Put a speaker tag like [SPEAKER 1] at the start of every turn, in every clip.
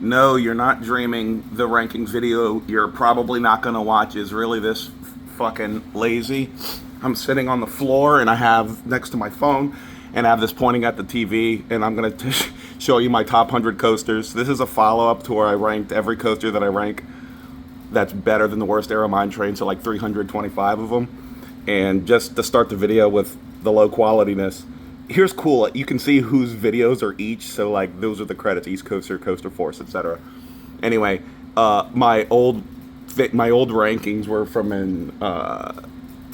[SPEAKER 1] No, you're not dreaming. The rankings video you're probably not going to watch is really this fucking lazy. I'm sitting on the floor and I have next to my phone and I have this pointing at the TV and I'm going to show you my top 100 coasters. This is a follow-up to where I ranked every coaster that I rank that's better than the worst Aero Mine Train, so like 325 of them. And just to start the video with the low qualityness, here's cool. You can see whose videos are each, so like those are the credits: East Coaster, Coaster Force, etc. Anyway, my old rankings were from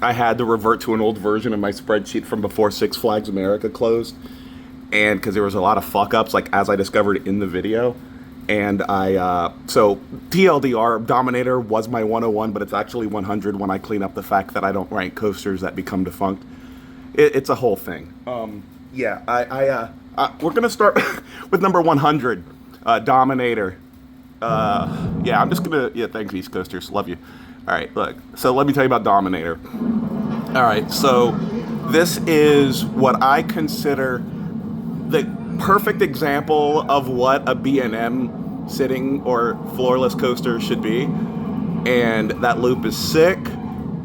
[SPEAKER 1] I had to revert to an old version of my spreadsheet from before Six Flags America closed, and because there was a lot of fuck ups, like as I discovered in the video. And so TLDR, Dominator was my 101, but it's actually 100 when I clean up the fact that I don't rank coasters that become defunct. It's a whole thing. Yeah, we're gonna start with number 100, Dominator. Yeah, I'm just gonna, thanks East Coasters, love you. All right, look, so let me tell you about Dominator. All right, so this is what I consider the perfect example of what a B&M sitting or floorless coaster should be, and that loop is sick,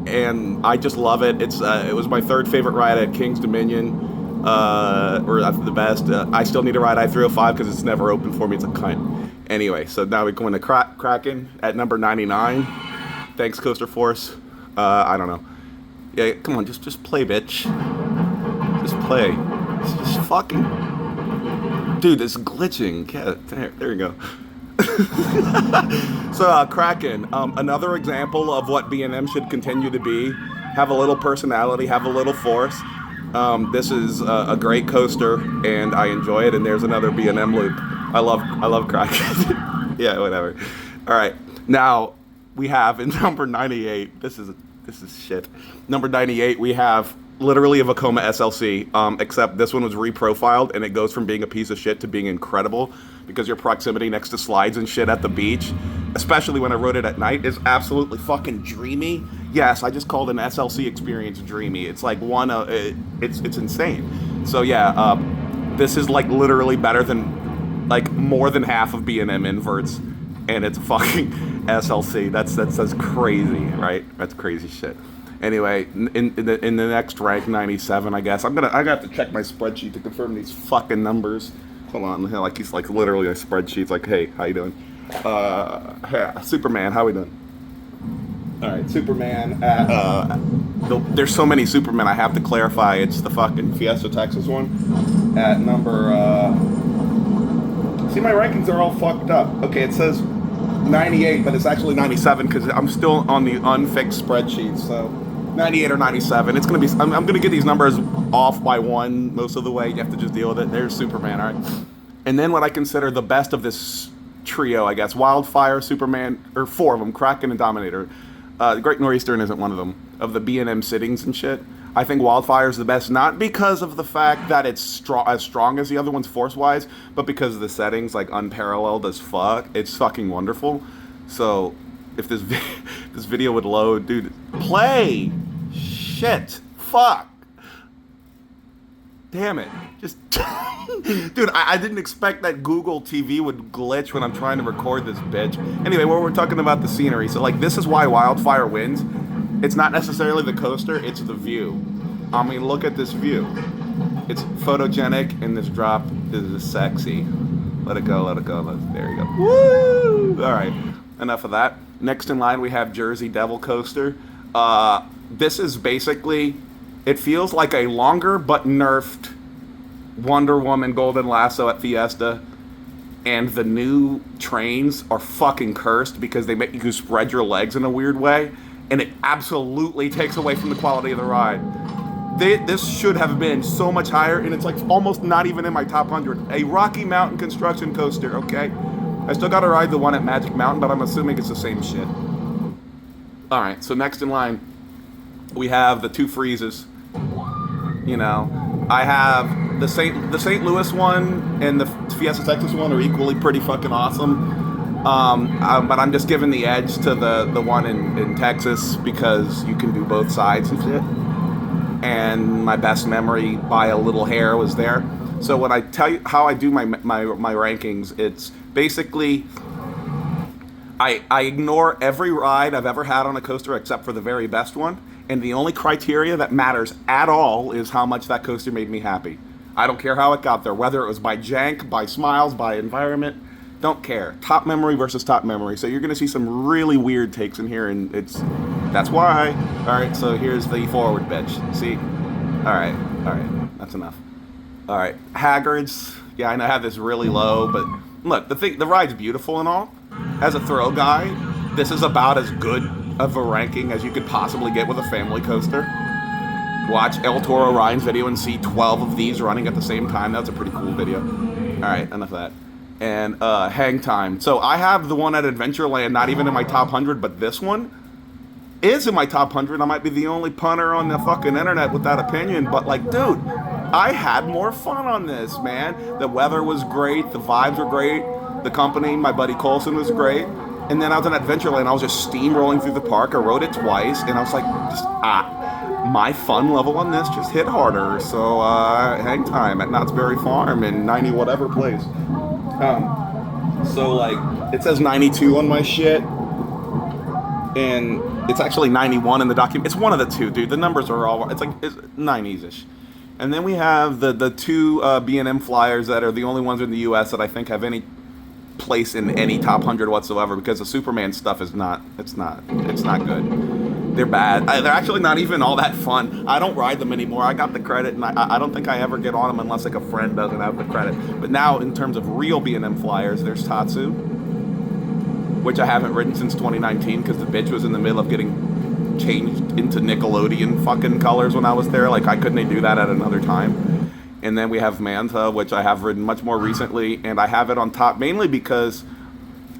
[SPEAKER 1] and I just love it. It was my third favorite ride at King's Dominion, or the best. I still need to ride I-305 because it's never open for me. It's a cunt. Anyway, so now we're going to Kraken at number 99. Thanks, Coaster Force. I don't know. Yeah, come on, just play, bitch. Just play. Just fucking... Dude, it's glitching. Yeah, there you go. So, Kraken, another example of what B&M should continue to be. Have a little personality, have a little force. This is a great coaster, and I enjoy it, and there's another B&M loop. I love Kraken. Yeah, whatever. All right, now we have in number 98, this is shit. Number 98, we have literally a Vekoma SLC, except this one was reprofiled, and it goes from being a piece of shit to being incredible because your proximity next to slides and shit at the beach, especially when I rode it at night, is absolutely fucking dreamy. Yes, I just called an SLC experience dreamy. It's like it's insane. So yeah, this is like literally better than like more than half of B&M inverts, and it's fucking SLC. That's crazy, right? That's crazy shit. Anyway, in the next rank, 97, I guess. I got to check my spreadsheet to confirm these fucking numbers. Hold on, like he's like literally a spreadsheet's like, hey, how you doing? Yeah, Superman, how we doing? All right, Superman. There's so many Supermen. I have to clarify. It's the fucking Fiesta Texas one at number. See, my rankings are all fucked up. Okay, it says 98, but it's actually 97 because I'm still on the unfixed spreadsheet. So 98 or 97. It's gonna be. I'm gonna get these numbers off by one most of the way. You have to just deal with it. There's Superman. All right, and then what I consider the best of this trio, I guess: Wildfire, Superman, or four of them: Kraken and Dominator. The Great Northeastern isn't one of them. Of the B&M sittings and shit, I think Wildfire is the best, not because of the fact that it's as strong as the other ones force-wise, but because of the settings, like unparalleled as fuck. It's fucking wonderful. So, if this this video would load, dude, play! Shit! Fuck! Damn it. Just... Dude, I didn't expect that Google TV would glitch when I'm trying to record this bitch. Anyway, we're talking about the scenery. So, like, this is why Wildfire wins. It's not necessarily the coaster, it's the view. I mean, look at this view. It's photogenic, and this drop is sexy. Let it go, let it go. There you go. Woo! All right, enough of that. Next in line, we have Jersey Devil Coaster. This is basically, it feels like a longer but nerfed Wonder Woman Golden Lasso at Fiesta. And the new trains are fucking cursed because they make you spread your legs in a weird way. And it absolutely takes away from the quality of the ride. This should have been so much higher, and it's like almost not even in my top 100. A Rocky Mountain construction coaster, okay? I still gotta ride the one at Magic Mountain, but I'm assuming it's the same shit. Alright, so next in line, we have the two freezes. You know, I have the St. Louis one and the Fiesta Texas one are equally pretty fucking awesome. But I'm just giving the edge to the one in Texas because you can do both sides and shit. And my best memory by a little hair was there. So when I tell you how I do my rankings, it's basically I ignore every ride I've ever had on a coaster except for the very best one, and the only criteria that matters at all is how much that coaster made me happy. I don't care how it got there, whether it was by jank, by smiles, by environment, don't care. Top memory versus top memory. So you're gonna see some really weird takes in here, and that's why. All right, so here's the forward bitch. See? All right, that's enough. All right, Hagrid's. Yeah, I know I have this really low, but look, the ride's beautiful and all. As a throw guy, this is about as good of a ranking as you could possibly get with a family coaster. Watch El Toro Ryan's video and see 12 of these running at the same time. That's a pretty cool video. All right, enough of that. And hang time. So I have the one at Adventureland, not even in my top 100, but this one is in my top 100. I might be the only punter on the fucking internet with that opinion, but like, dude, I had more fun on this, man. The weather was great, the vibes were great, the company, my buddy Colson, was great. And then I was on Adventureland, I was just steamrolling through the park. I rode it twice, and I was like, my fun level on this just hit harder. So hang time at Knott's Berry Farm in 90 whatever place. So like, it says 92 on my shit, and it's actually 91 in the document. It's one of the two, dude. The numbers are all, it's 90s-ish. And then we have the two B&M flyers that are the only ones in the U.S. that I think have any place in any top 100 whatsoever, because the Superman stuff is not good. They're bad. They're actually not even all that fun. I don't ride them anymore. I got the credit, and I don't think I ever get on them unless like a friend doesn't have the credit. But now, in terms of real B&M flyers, there's Tatsu, which I haven't ridden since 2019 because the bitch was in the middle of getting changed into Nickelodeon fucking colors when I was there. Like, I couldn't do that at another time. And then we have Manta, which I have ridden much more recently, and I have it on top mainly because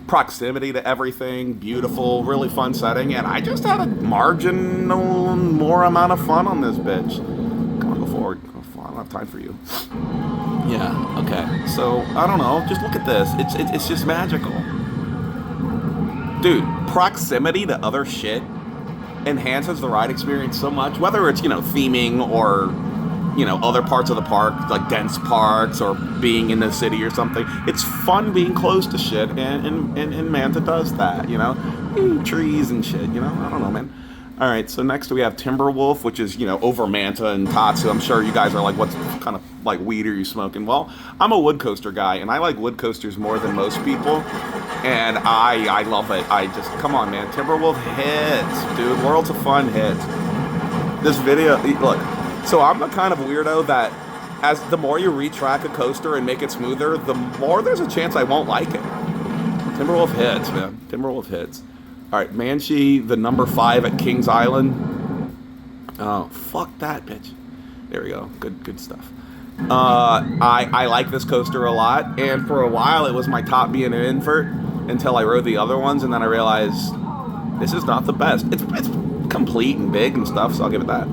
[SPEAKER 1] proximity to everything, beautiful, really fun setting, and I just had a marginal more amount of fun on this bitch. Come on, go forward. I don't have time for you. Yeah, okay. So, I don't know. Just look at this. It's just magical. Dude, proximity to other shit enhances the ride experience so much, whether it's, theming or, other parts of the park, like dense parks or being in the city or something. It's fun being close to shit, and Manta does that, trees and shit, I don't know, man. All right, so next we have Timberwolf, which is, over Manta and Tatsu. I'm sure you guys are like, what kind of, like, weed are you smoking? Well, I'm a wood coaster guy, and I like wood coasters more than most people, and I love it. Come on, man. Timberwolf hits, dude. Worlds of Fun hits. This video, look, so I'm the kind of weirdo that as the more you retrack a coaster and make it smoother, the more there's a chance I won't like it. Timberwolf hits, man. Timberwolf hits. All right, Manchi, the number 5 at Kings Island. Oh, fuck that, bitch. There we go. Good stuff. I like this coaster a lot, and for a while it was my top B&M invert until I rode the other ones, and then I realized this is not the best. It's complete and big and stuff, so I'll give it that.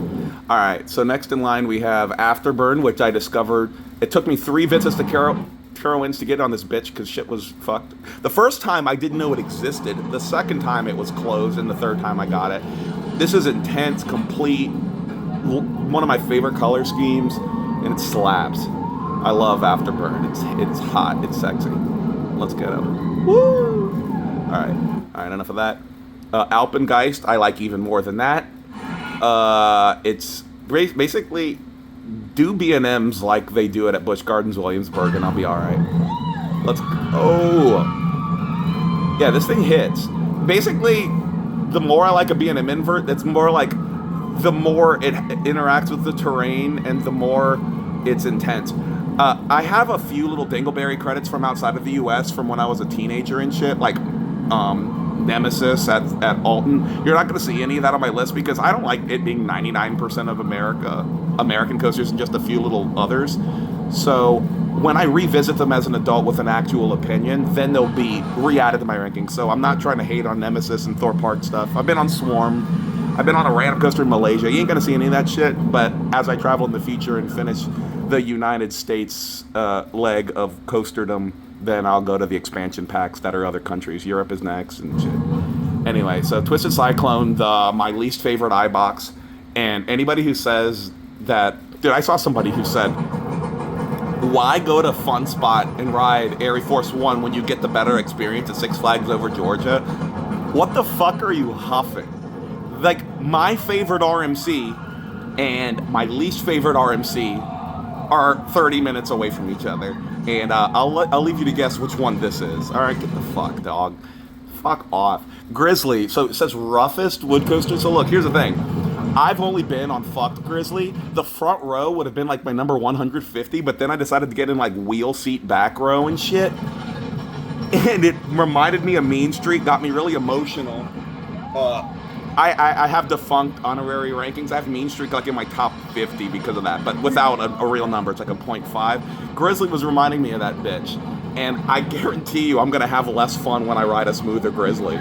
[SPEAKER 1] All right, so next in line we have Afterburn, which I discovered. It took me 3 visits to Carowinds to get on this bitch because shit was fucked. The first time I didn't know it existed. The second time it was closed, and the third time I got it. This is intense, complete, one of my favorite color schemes, and it slaps. I love Afterburn. It's hot. It's sexy. Let's get it. Woo! All right. Enough of that. Alpengeist, I like even more than that. It's basically do B&Ms like they do it at Busch Gardens Williamsburg, and I'll be all right. Let's go. Yeah, this thing hits. Basically, the more I like a B&M invert, it's more like the more it interacts with the terrain and the more it's intense. I have a few little Dingleberry credits from outside of the U.S. from when I was a teenager and shit, like Nemesis at Alton. You're not going to see any of that on my list because I don't like it being 99% of American coasters and just a few little others. So when I revisit them as an adult with an actual opinion, then they'll be re-added to my rankings. So I'm not trying to hate on Nemesis and Thorpe Park stuff. I've been on Swarm. I've been on a random coaster in Malaysia. You ain't going to see any of that shit. But as I travel in the future and finish the United States leg of coasterdom, then I'll go to the expansion packs that are other countries. Europe is next and shit. Anyway, so Twisted Cyclone, my least favorite iBox. And anybody who says that... Dude, I saw somebody who said Why go to Fun Spot and ride Air Force One when you get the better experience at Six Flags Over Georgia? What the fuck are you huffing? Like, my favorite RMC and my least favorite RMC are 30 minutes away from each other. And I'll leave you to guess which one this is. All right, get the fuck, dog. Fuck off. Grizzly. So it says roughest wood coaster. So look, here's the thing. I've only been on fucked Grizzly. The front row would have been like my number 150, but then I decided to get in like wheel seat back row and shit. And it reminded me of Mean Street, got me really emotional. I have defunct honorary rankings. I have Mean Street like in my top 50 because of that, but without a real number. It's like a 0.5. Grizzly was reminding me of that bitch. And I guarantee you I'm going to have less fun when I ride a smoother Grizzly.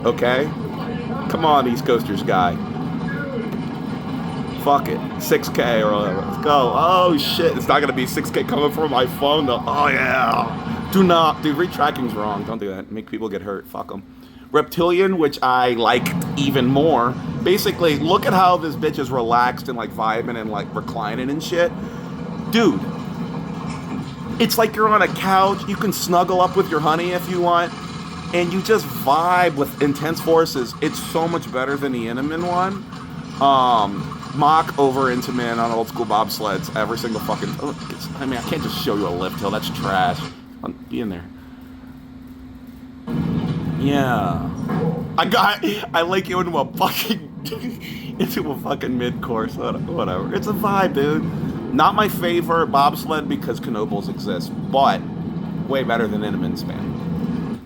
[SPEAKER 1] Okay? Come on, East Coasters guy. Fuck it. 6K or whatever. Let's go. Oh, shit. It's not going to be 6K coming from my phone, though. Oh, yeah. Do not. Dude, retracking's wrong. Don't do that. Make people get hurt. Fuck them. Reptilian, which I liked even more. Basically, look at how this bitch is relaxed and like vibing and like reclining and shit. Dude, it's like you're on a couch. You can snuggle up with your honey if you want, and you just vibe with intense forces. It's so much better than the Intamin one. Mock over Intamin on old school bobsleds every single fucking. I mean, I can't just show you a lift hill. That's trash. Be in there. Yeah, I like you into a fucking mid-course, whatever. It's a vibe, dude. Not my favorite bobsled because Knobles exist, but way better than Intamin's, man.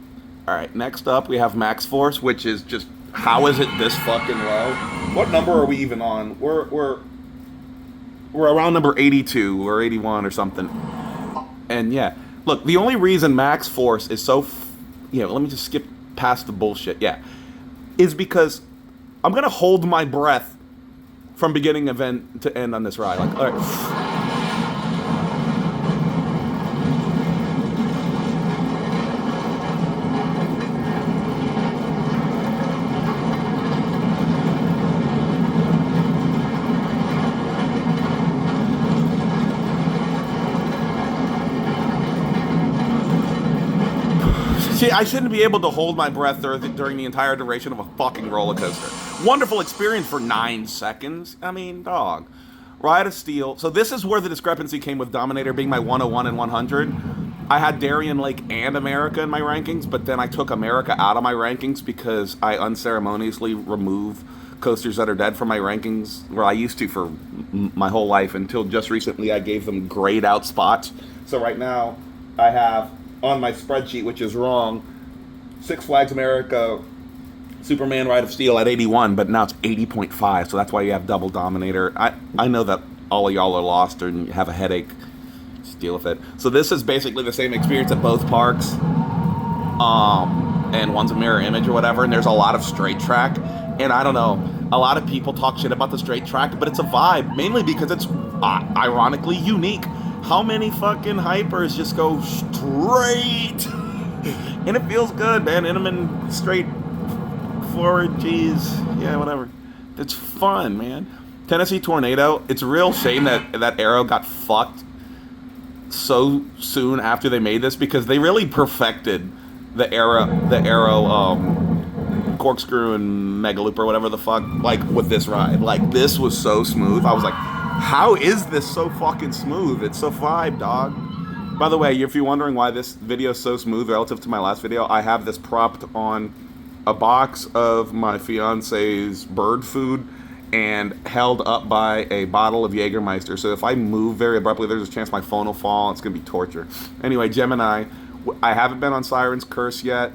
[SPEAKER 1] All right, next up we have Max Force, which is just, how is it this fucking low? What number are we even on? We're around number 82 or 81 or something. And yeah, look, the only reason Max Force is so, let me just skip past the bullshit, is because I'm gonna hold my breath from beginning event to end on this ride. Like, all right. See, I shouldn't be able to hold my breath during the entire duration of a fucking roller coaster. Wonderful experience for 9 seconds. I mean, dog. Ride of Steel. So this is where the discrepancy came with Dominator being my 101 and 100. I had Darien Lake and America in my rankings, but then I took America out of my rankings because I unceremoniously remove coasters that are dead from my rankings, where I used to for my whole life until just recently I gave them grayed out spots. So right now I have on my spreadsheet, which is wrong, Six Flags America Superman Ride of Steel at 81, but now it's 80.5, so that's why you have double Dominator. I know that all of y'all are lost and have a headache. Just deal with it. So this is basically the same experience at both parks, and one's a mirror image or whatever, and there's a lot of straight track, and I don't know, a lot of people talk shit about the straight track, but it's a vibe, mainly because it's ironically unique. How many fucking hypers just go straight? And it feels good, man. Intamin straight forward, geez. Yeah, whatever. It's fun, man. Tennessee Tornado. It's a real shame that Aero got fucked so soon after they made this, because they really perfected the Aero corkscrew and mega loop or whatever the fuck, like with this ride. Like, this was so smooth. I was like, how is this so fucking smooth? It's so vibe, dog. By the way, if you're wondering why this video is so smooth relative to my last video, I have this propped on a box of my fiance's bird food and held up by a bottle of Jägermeister. So if I move very abruptly, there's a chance my phone will fall. It's going to be torture. Anyway, Gemini. I haven't been on Siren's Curse yet.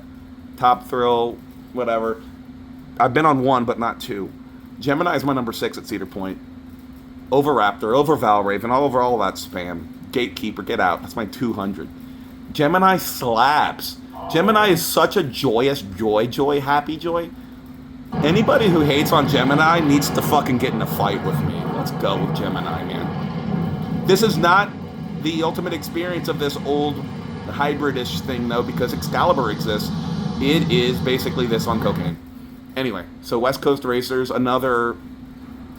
[SPEAKER 1] Top Thrill, whatever. I've been on 1, but not 2. Gemini is my number 6 at Cedar Point. Over Raptor, over Valraven, all over all that spam. Gatekeeper, get out. That's my 200. Gemini slaps. Gemini is such a joyous joy, happy joy. Anybody who hates on Gemini needs to fucking get in a fight with me. Let's go with Gemini, man. This is not the ultimate experience of this old hybridish thing, though, because Excalibur exists. It is basically this on cocaine. Anyway, so West Coast Racers, another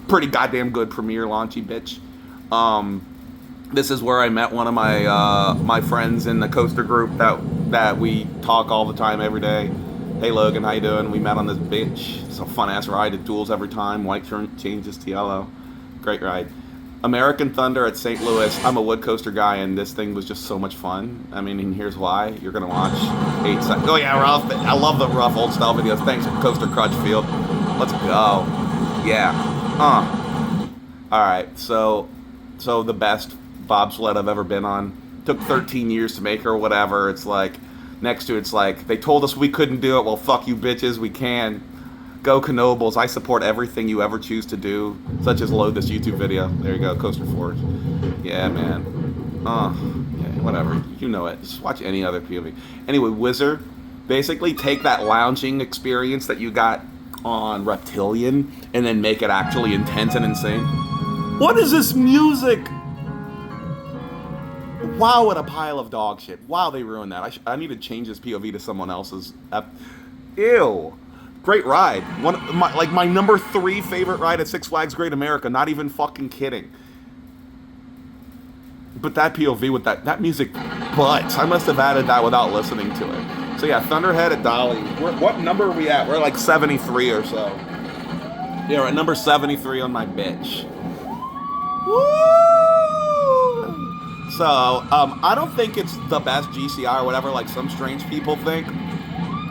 [SPEAKER 1] pretty goddamn good premiere launchy bitch. This is where I met one of my friends in the coaster group that we talk all the time every day. Hey Logan, how you doing? We met on this bitch. It's a fun ass ride. It duels every time. White changes to yellow. Great ride. American Thunder at St. Louis. I'm a wood coaster guy, and this thing was just so much fun. I mean, and here's why. You're gonna watch 8 seconds. Oh yeah, rough. I love the rough old style videos. Thanks, Coaster Crutchfield. Let's go. Yeah. All right. So the best bobsled I've ever been on. Took 13 years to make or whatever. It's like next to it's like they told us we couldn't do it. Well, fuck you, bitches. We can. Go Knobles. I support everything you ever choose to do, such as load this YouTube video. There you go, Coaster Force. Yeah, man. Yeah, whatever. You know it. Just watch any other POV. Anyway, Wizard. Basically, take that lounging experience that you got on Reptilian and then make it actually intense and insane. What is this music? Wow, what a pile of dog shit. Wow, they ruined that. I need to change this POV to someone else's. Ew. Great ride. My number 3 favorite ride at Six Flags Great America. Not even fucking kidding. But that POV with that music butts. I must have added that without listening to it. So yeah, Thunderhead at Dolly. What number are we at? We're like 73 or so. Yeah, we're at number 73 on my bitch. Woo! So, I don't think it's the best GCI or whatever like some strange people think,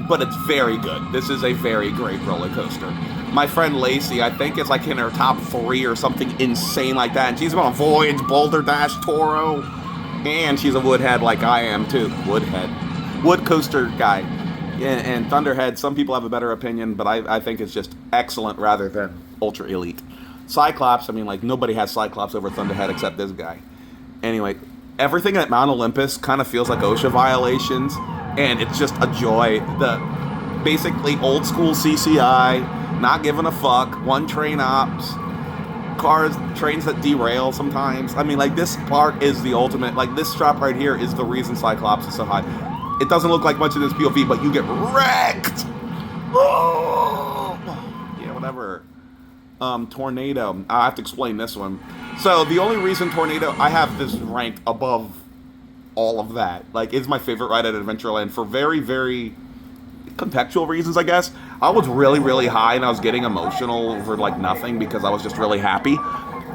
[SPEAKER 1] but it's very good. This is a very great roller coaster. My friend Lacey, I think it's like in her top 3 or something insane like that, and she's on Voyage, Boulder Dash, Toro, and she's a woodhead like I am too. Wood coaster guy. And Thunderhead, some people have a better opinion, but I think it's just excellent rather than ultra elite. Cyclops, I mean, like, nobody has Cyclops over Thunderhead except this guy. Anyway, everything at Mount Olympus kind of feels like OSHA violations, and it's just a joy. The basically old school CCI, not giving a fuck, one train ops, trains that derail sometimes. I mean, like, this park is the ultimate. Like, this drop right here is the reason Cyclops is so high. It doesn't look like much in this POV, but you get wrecked. Oh! Yeah, whatever. Tornado. I have to explain this one. So the only reason Tornado, I have this ranked above all of that. Like, it's my favorite ride at Adventureland for very, very contextual reasons, I guess. I was really, really high and I was getting emotional over like nothing because I was just really happy.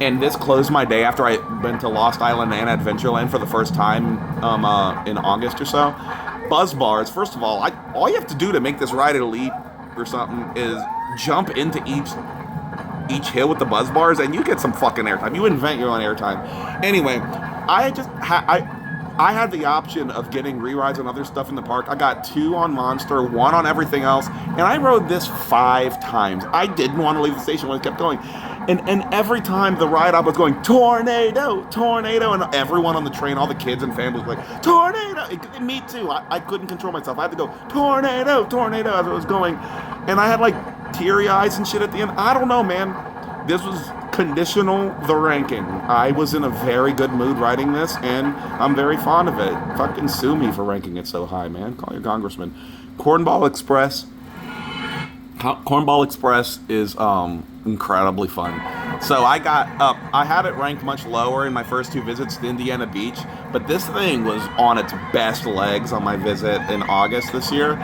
[SPEAKER 1] And this closed my day after I went to Lost Island and Adventureland for the first time in August or so. Buzz bars. First of all, all you have to do to make this ride elite or something is jump into each hill with the buzz bars, and you get some fucking airtime. You invent your own airtime. Anyway, I had the option of getting re-rides and other stuff in the park. I got 2 on Monster, 1 on everything else, and I rode this 5 times. I didn't want to leave the station when it kept going. And every time the ride up was going, tornado, tornado, and everyone on the train, all the kids and families were like, tornado! Me too. I couldn't control myself. I had to go, tornado, tornado, as it was going. And I had like teary eyes and shit at the end. I don't know, man. This was conditional the ranking. I was in a very good mood riding this, and I'm very fond of it. Fucking sue me for ranking it so high, man. Call your congressman. Cornball Express. Cornball Express is incredibly fun. So I had it ranked much lower in my first 2 visits to Indiana Beach, but this thing was on its best legs on my visit in August this year.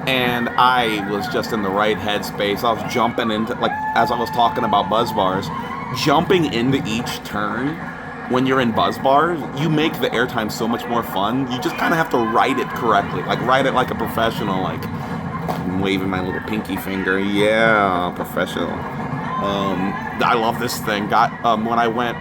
[SPEAKER 1] And I was just in the right headspace. I was jumping into, like, as I was talking about buzz bars, jumping into each turn when you're in buzz bars, you make the airtime so much more fun. You just kind of have to write it correctly. Like, write it like a professional, like, I'm waving my little pinky finger. Yeah, professional. I love this thing. When I went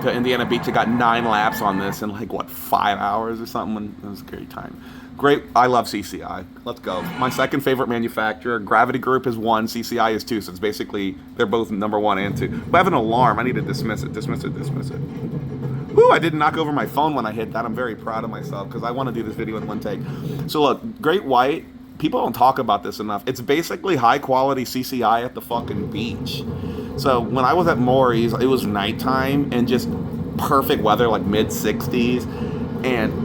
[SPEAKER 1] to Indiana Beach, I got 9 laps on this in, like, 5 hours or something? It was a great time. Great. I love CCI. Let's go. My second favorite manufacturer. Gravity Group is 1. CCI is 2. So it's basically, they're both number 1 and 2. But I have an alarm. I need to dismiss it. Woo, I didn't knock over my phone when I hit that. I'm very proud of myself because I want to do this video in one take. So look, Great White. People don't talk about this enough. It's basically high quality CCI at the fucking beach. So when I was at Maury's, it was nighttime and just perfect weather, like mid 60s. And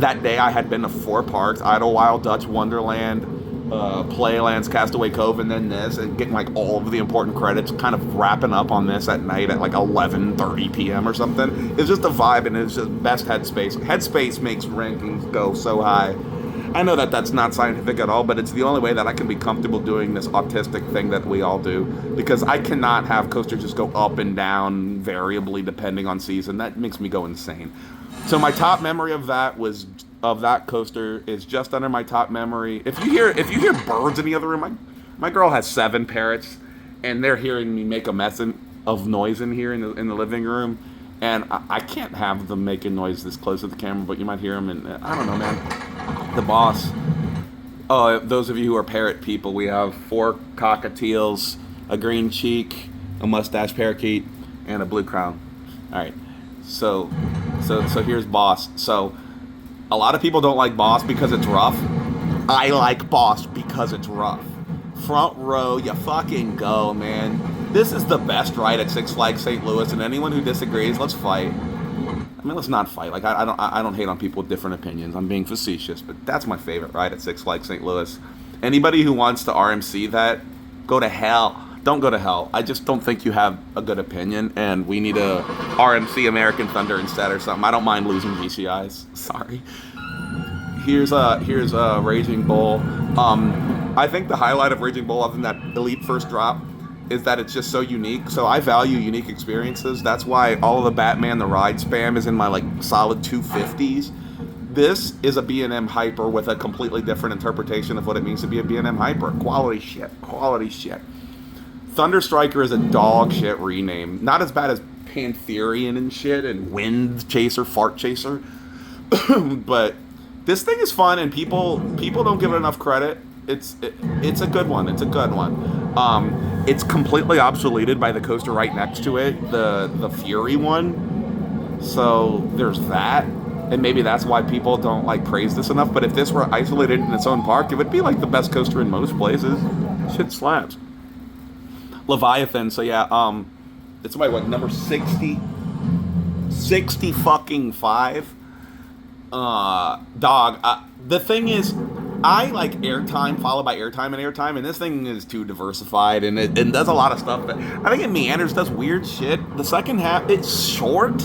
[SPEAKER 1] that day I had been to 4 parks: Idlewild, Dutch Wonderland, Playland's Castaway Cove, and then this, and getting like all of the important credits, kind of wrapping up on this at night at like 11:30 p.m. or something. It's just a vibe, and it's just best headspace. Headspace makes rankings go so high. I know that that's not scientific at all, but it's the only way that I can be comfortable doing this autistic thing that we all do, because I cannot have coasters just go up and down variably depending on season. That makes me go insane. So my top memory of that coaster is just under my top memory. If you hear birds in the other room, my girl has 7 parrots, and they're hearing me make a mess of noise in here in the living room, and I can't have them making noise this close to the camera, but you might hear them, and I don't know, man. The boss. Oh, those of you who are parrot people, we have 4 cockatiels, a green cheek, a mustache parakeet, and a blue crown. All right. So here's Boss. So a lot of people don't like Boss because it's rough. I like Boss because it's rough. Front row, you fucking go, man. This is the best ride at Six Flags St. Louis, and anyone who disagrees, let's fight. I mean, let's not fight. Like, I don't hate on people with different opinions. I'm being facetious, but that's my favorite ride at Six Flags St. Louis. Anybody who wants to RMC that, go to hell. Don't go to hell. I just don't think you have a good opinion, and we need a RMC American Thunder instead or something. I don't mind losing VCIs. Sorry. Here's Raging Bull. I think the highlight of Raging Bull, other than that elite first drop, is that it's just so unique. So I value unique experiences. That's why all of the Batman the Ride spam is in my like solid 250s. This is a B&M Hyper with a completely different interpretation of what it means to be a B&M Hyper. Quality shit. Thunder Striker is a dog shit rename. Not as bad as Pantherian and shit and Wind Chaser, Fart Chaser. But this thing is fun, and people don't give it enough credit. It's a good one. It's completely obsoleted by the coaster right next to it, the Fury one. So there's that, and maybe that's why people don't like praise this enough. But if this were isolated in its own park, it would be like the best coaster in most places. Shit slaps. Leviathan. So yeah, it's my number 60 fucking 5. The thing is, I like airtime followed by airtime, and this thing is too diversified, and it does a lot of stuff. But I think it meanders, does weird shit. The second half, it's short.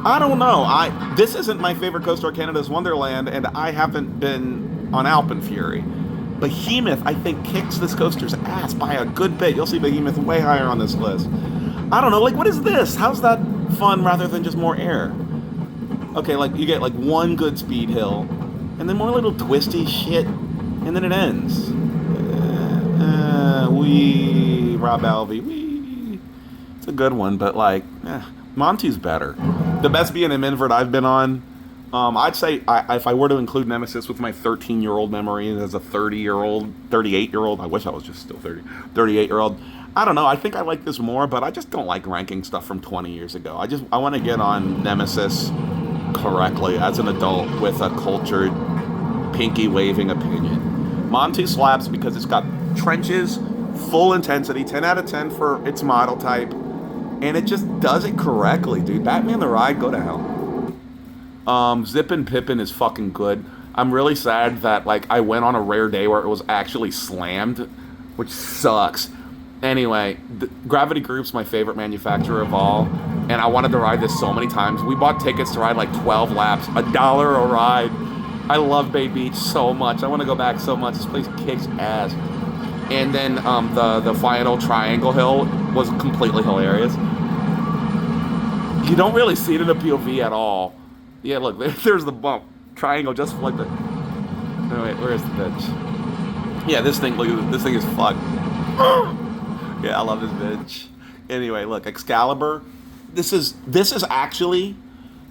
[SPEAKER 1] I don't know. This isn't my favorite coaster, Canada's Wonderland, and I haven't been on Alpenfury. Behemoth, I think, kicks this coaster's ass by a good bit. You'll see Behemoth way higher on this list. I don't know. Like, what is this? How's that fun rather than just more air? Okay, like you get like one good speed hill, and then more little twisty shit, and then it ends. Rob Alvey, it's a good one, but like, Monty's better. The best B&M invert I've been on, I'd say if I were to include Nemesis with my 13-year-old memory as a 38-year-old, I wish I was just still 38-year-old. I don't know, I think I like this more, but I just don't like ranking stuff from 20 years ago. I want to get on Nemesis correctly as an adult with a cultured, pinky-waving opinion. Monty slaps because it's got trenches, full intensity, 10 out of 10 for its model type, and it just does it correctly, dude. Batman the Ride, go to hell. Zippin' Pippin is fucking good. I'm really sad that like I went on a rare day where it was actually slammed, which sucks. Anyway, Gravity Group's my favorite manufacturer of all, and I wanted to ride this so many times. We bought tickets to ride like 12 laps, $1 a ride. I love Bay Beach so much. I want to go back so much. This place kicks ass. And then the final Triangle Hill was completely hilarious. You don't really see it in a POV at all. Yeah, look, there's the bump. Triangle, just like the... No, wait, where is the bitch? Yeah, this thing, look at this thing is fucked. Yeah, I love this bitch. Anyway, look, Excalibur. This is actually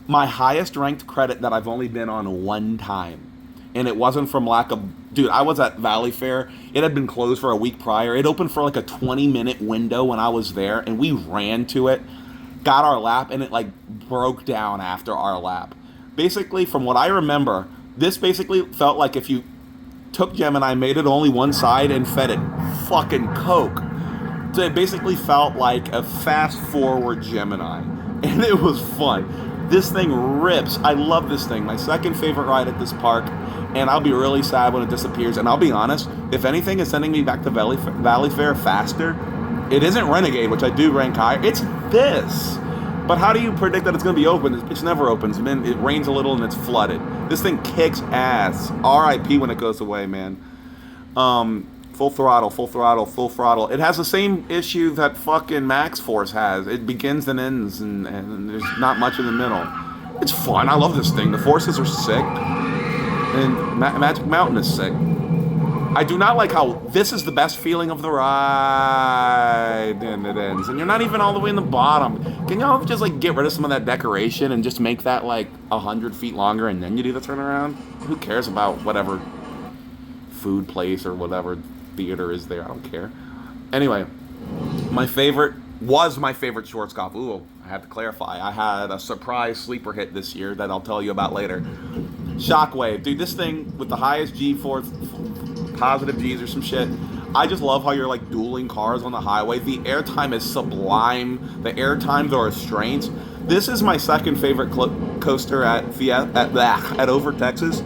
[SPEAKER 1] my highest ranked credit that I've only been on one time. And it wasn't from lack of... Dude, I was at Valley Fair. It had been closed for a week prior. It opened for like a 20-minute window when I was there, and we ran to it, got our lap, and it like broke down after our lap. Basically, from what I remember, this basically felt like if you took Gemini, made it only one side, and fed it fucking Coke. So it basically felt like a fast-forward Gemini, and it was fun. This thing rips. I love this thing. My second favorite ride at this park, and I'll be really sad when it disappears. And I'll be honest, if anything is sending me back to Valley Fair faster, it isn't Renegade, which I do rank higher. It's this. But how do you predict that it's going to be open? It's never opens. And then it rains a little and it's flooded. This thing kicks ass. R.I.P. when it goes away, man. Full throttle, full throttle, full throttle. It has the same issue that fucking Max Force has. It begins and ends, and there's not much in the middle. It's fun. I love this thing. The forces are sick. And Magic Mountain is sick. I do not like how this is the best feeling of the ride, and it ends. And you're not even all the way in the bottom. Can y'all just like get rid of some of that decoration and just make that like 100 feet longer and then you do the turnaround? Who cares about whatever food place or whatever theater is there? I don't care. Anyway, my favorite Schwarzkopf. Ooh, I have to clarify. I had a surprise sleeper hit this year that I'll tell you about later. Shockwave. Dude, this thing with the highest G-force, positive G's or some shit. I just love how you're like dueling cars on the highway. The airtime is sublime. The airtimes are restraints. This is my second favorite coaster at Over Texas.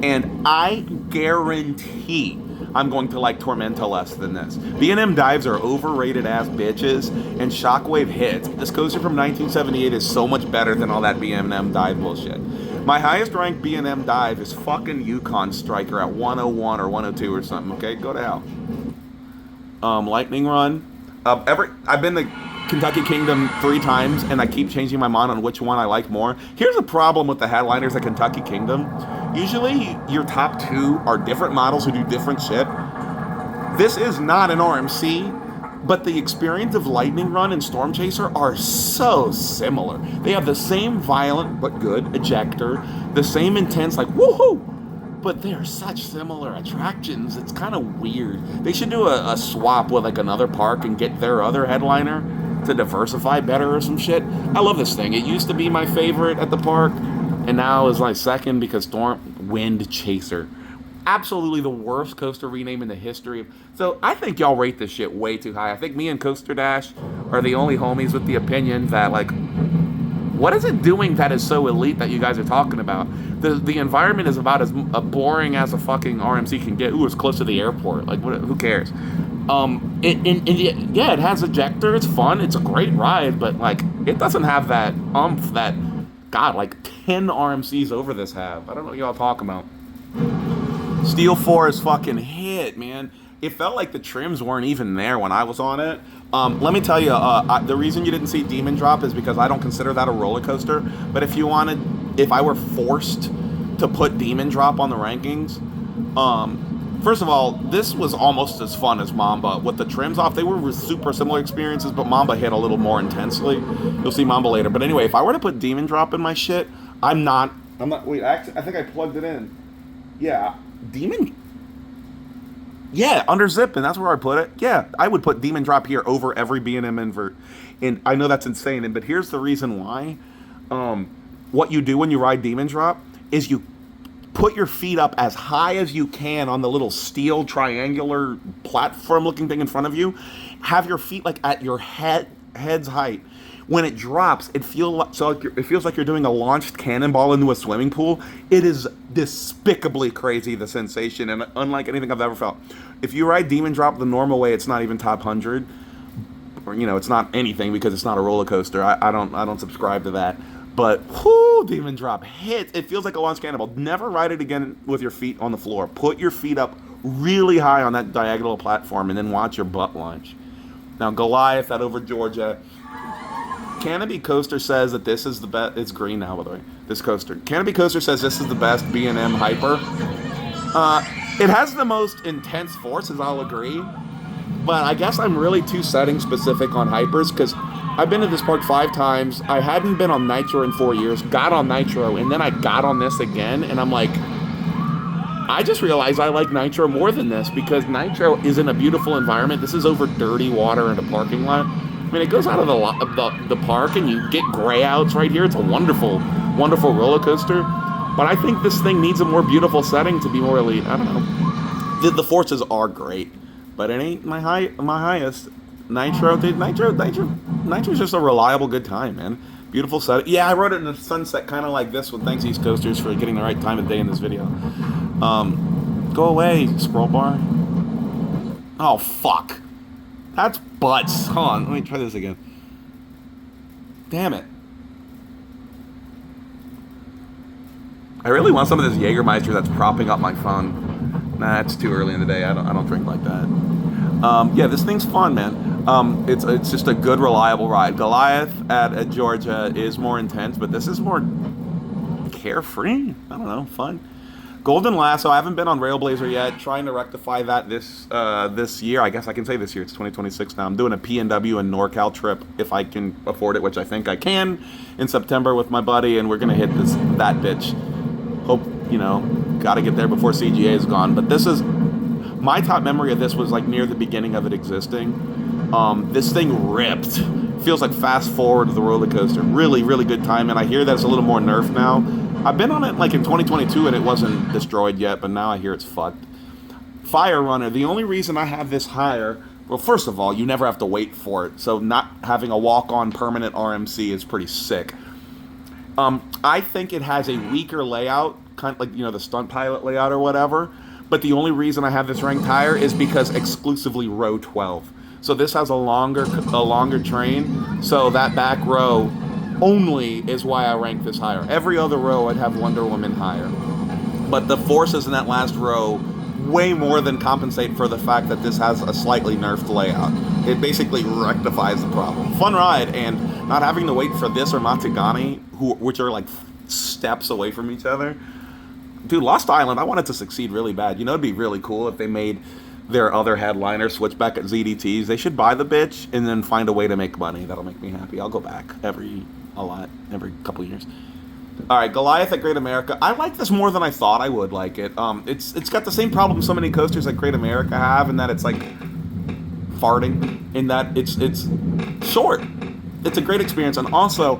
[SPEAKER 1] And I guarantee I'm going to like Tormenta less than this. B&M dives are overrated ass bitches, and Shockwave hits. This coaster from 1978 is so much better than all that B&M dive bullshit. My highest ranked B&M dive is fucking Yukon Striker at 101 or 102 or something. Okay, go to hell. Lightning Run. I've been to Kentucky Kingdom 3 times, and I keep changing my mind on which one I like more. Here's the problem with the headliners at Kentucky Kingdom. Usually, your top 2 are different models who do different shit. This is not an RMC, but the experience of Lightning Run and Storm Chaser are so similar. They have the same violent but good ejector, the same intense like woohoo, but they're such similar attractions. It's kind of weird. They should do a swap with like another park and get their other headliner to diversify better or some shit. I love this thing. It used to be my favorite at the park, and now is my second because Wind Chaser. Absolutely the worst coaster rename in the history of... So I think y'all rate this shit way too high. I think me and Coaster Dash are the only homies with the opinion that, like, what is it doing that is so elite that you guys are talking about? The environment is about as boring as a fucking RMC can get. Ooh, it's close to the airport. Like, who cares? It has ejector. It's fun. It's a great ride, but, like, it doesn't have that that, God, like 10 RMCs over this have. I don't know what y'all talking about. Steel 4 is fucking hit, man. It felt like the trims weren't even there when I was on it. Let me tell you, the reason you didn't see Demon Drop is because I don't consider that a roller coaster. But if I were forced to put Demon Drop on the rankings, first of all, this was almost as fun as Mamba. With the trims off, they were super similar experiences, but Mamba hit a little more intensely. You'll see Mamba later. But anyway, if I were to put Demon Drop in my shit, I'm not, wait, actually, I think I plugged it in. Yeah. Demon? Yeah, under zip, and that's where I put it. Yeah, I would put Demon Drop here over every B&M invert. And I know that's insane, but here's the reason why. What you do when you ride Demon Drop is you put your feet up as high as you can on the little steel triangular platform-looking thing in front of you. Have your feet like at your head's height. When it drops, it feels like you're doing a launched cannonball into a swimming pool. It is despicably crazy, the sensation, and unlike anything I've ever felt. If you ride Demon Drop the normal way, it's not even top 100, or it's not anything because it's not a roller coaster. I don't subscribe to that. But whoo, Demon Drop hits. It feels like a launched cannonball. Never ride it again with your feet on the floor. Put your feet up really high on that diagonal platform, and then watch your butt launch. Now Goliath at Over Georgia. Canopy Coaster says that this is the best. It's green now, by the way. This coaster. Canopy Coaster says this is the best B&M hyper. It has the most intense forces, I'll agree. But I guess I'm really too setting specific on hypers because I've been to this park 5 times. I hadn't been on Nitro in 4 years. Got on Nitro, and then I got on this again, and I'm like, I just realized I like Nitro more than this because Nitro is in a beautiful environment. This is over dirty water in a parking lot. I mean, it goes out of the park, and you get grayouts right here. It's a wonderful, wonderful roller coaster. But I think this thing needs a more beautiful setting to be more elite. I don't know. The forces are great, but it ain't my highest. Nitro, dude, Nitro's just a reliable good time, man. Beautiful set. Yeah, I wrote it in the sunset, kind of like this one. Thanks, East Coasters, for getting the right time of day in this video. Go away, scroll bar. Oh, fuck. That's butts. Hold on, let me try this again. Damn it. I really want some of this Jägermeister that's propping up my phone. Nah, it's too early in the day. I don't drink like that. Yeah, this thing's fun, man. It's just a good, reliable ride. Goliath at Georgia is more intense, but this is more carefree. I don't know, fun. Golden Lasso, I haven't been on Railblazer yet. Trying to rectify that this year. I guess I can say this year. It's 2026 now. I'm doing a PNW and NorCal trip if I can afford it, which I think I can, in September with my buddy, and we're gonna hit that bitch. Hope, got to get there before CGA is gone. But this is my top memory of this was like near the beginning of it existing. This thing ripped. Feels like fast forward to the roller coaster. Really, really good time. And I hear that it's a little more nerfed now. I've been on it like in 2022 and it wasn't destroyed yet, but now I hear it's fucked. Fire Runner. The only reason I have this higher, well, first of all, you never have to wait for it. So not having a walk-on permanent RMC is pretty sick. I think it has a weaker layout, kind of like, the stunt pilot layout or whatever. But the only reason I have this ranked higher is because exclusively row 12. So this has a longer train. So that back row only is why I rank this higher. Every other row I'd have Wonder Woman higher. But the forces in that last row way more than compensate for the fact that this has a slightly nerfed layout. It basically rectifies the problem. Fun ride, and not having to wait for this or Matsugami, which are like steps away from each other. Dude, Lost Island, I want it to succeed really bad. It'd be really cool if they made their other headliner switch back at ZDTs. They should buy the bitch and then find a way to make money. That'll make me happy. I'll go back every couple years. All right, Goliath at Great America. I like this more than I thought I would like it. It's got the same problem so many coasters like Great America have, in that it's like farting, in that it's short. It's a great experience, and also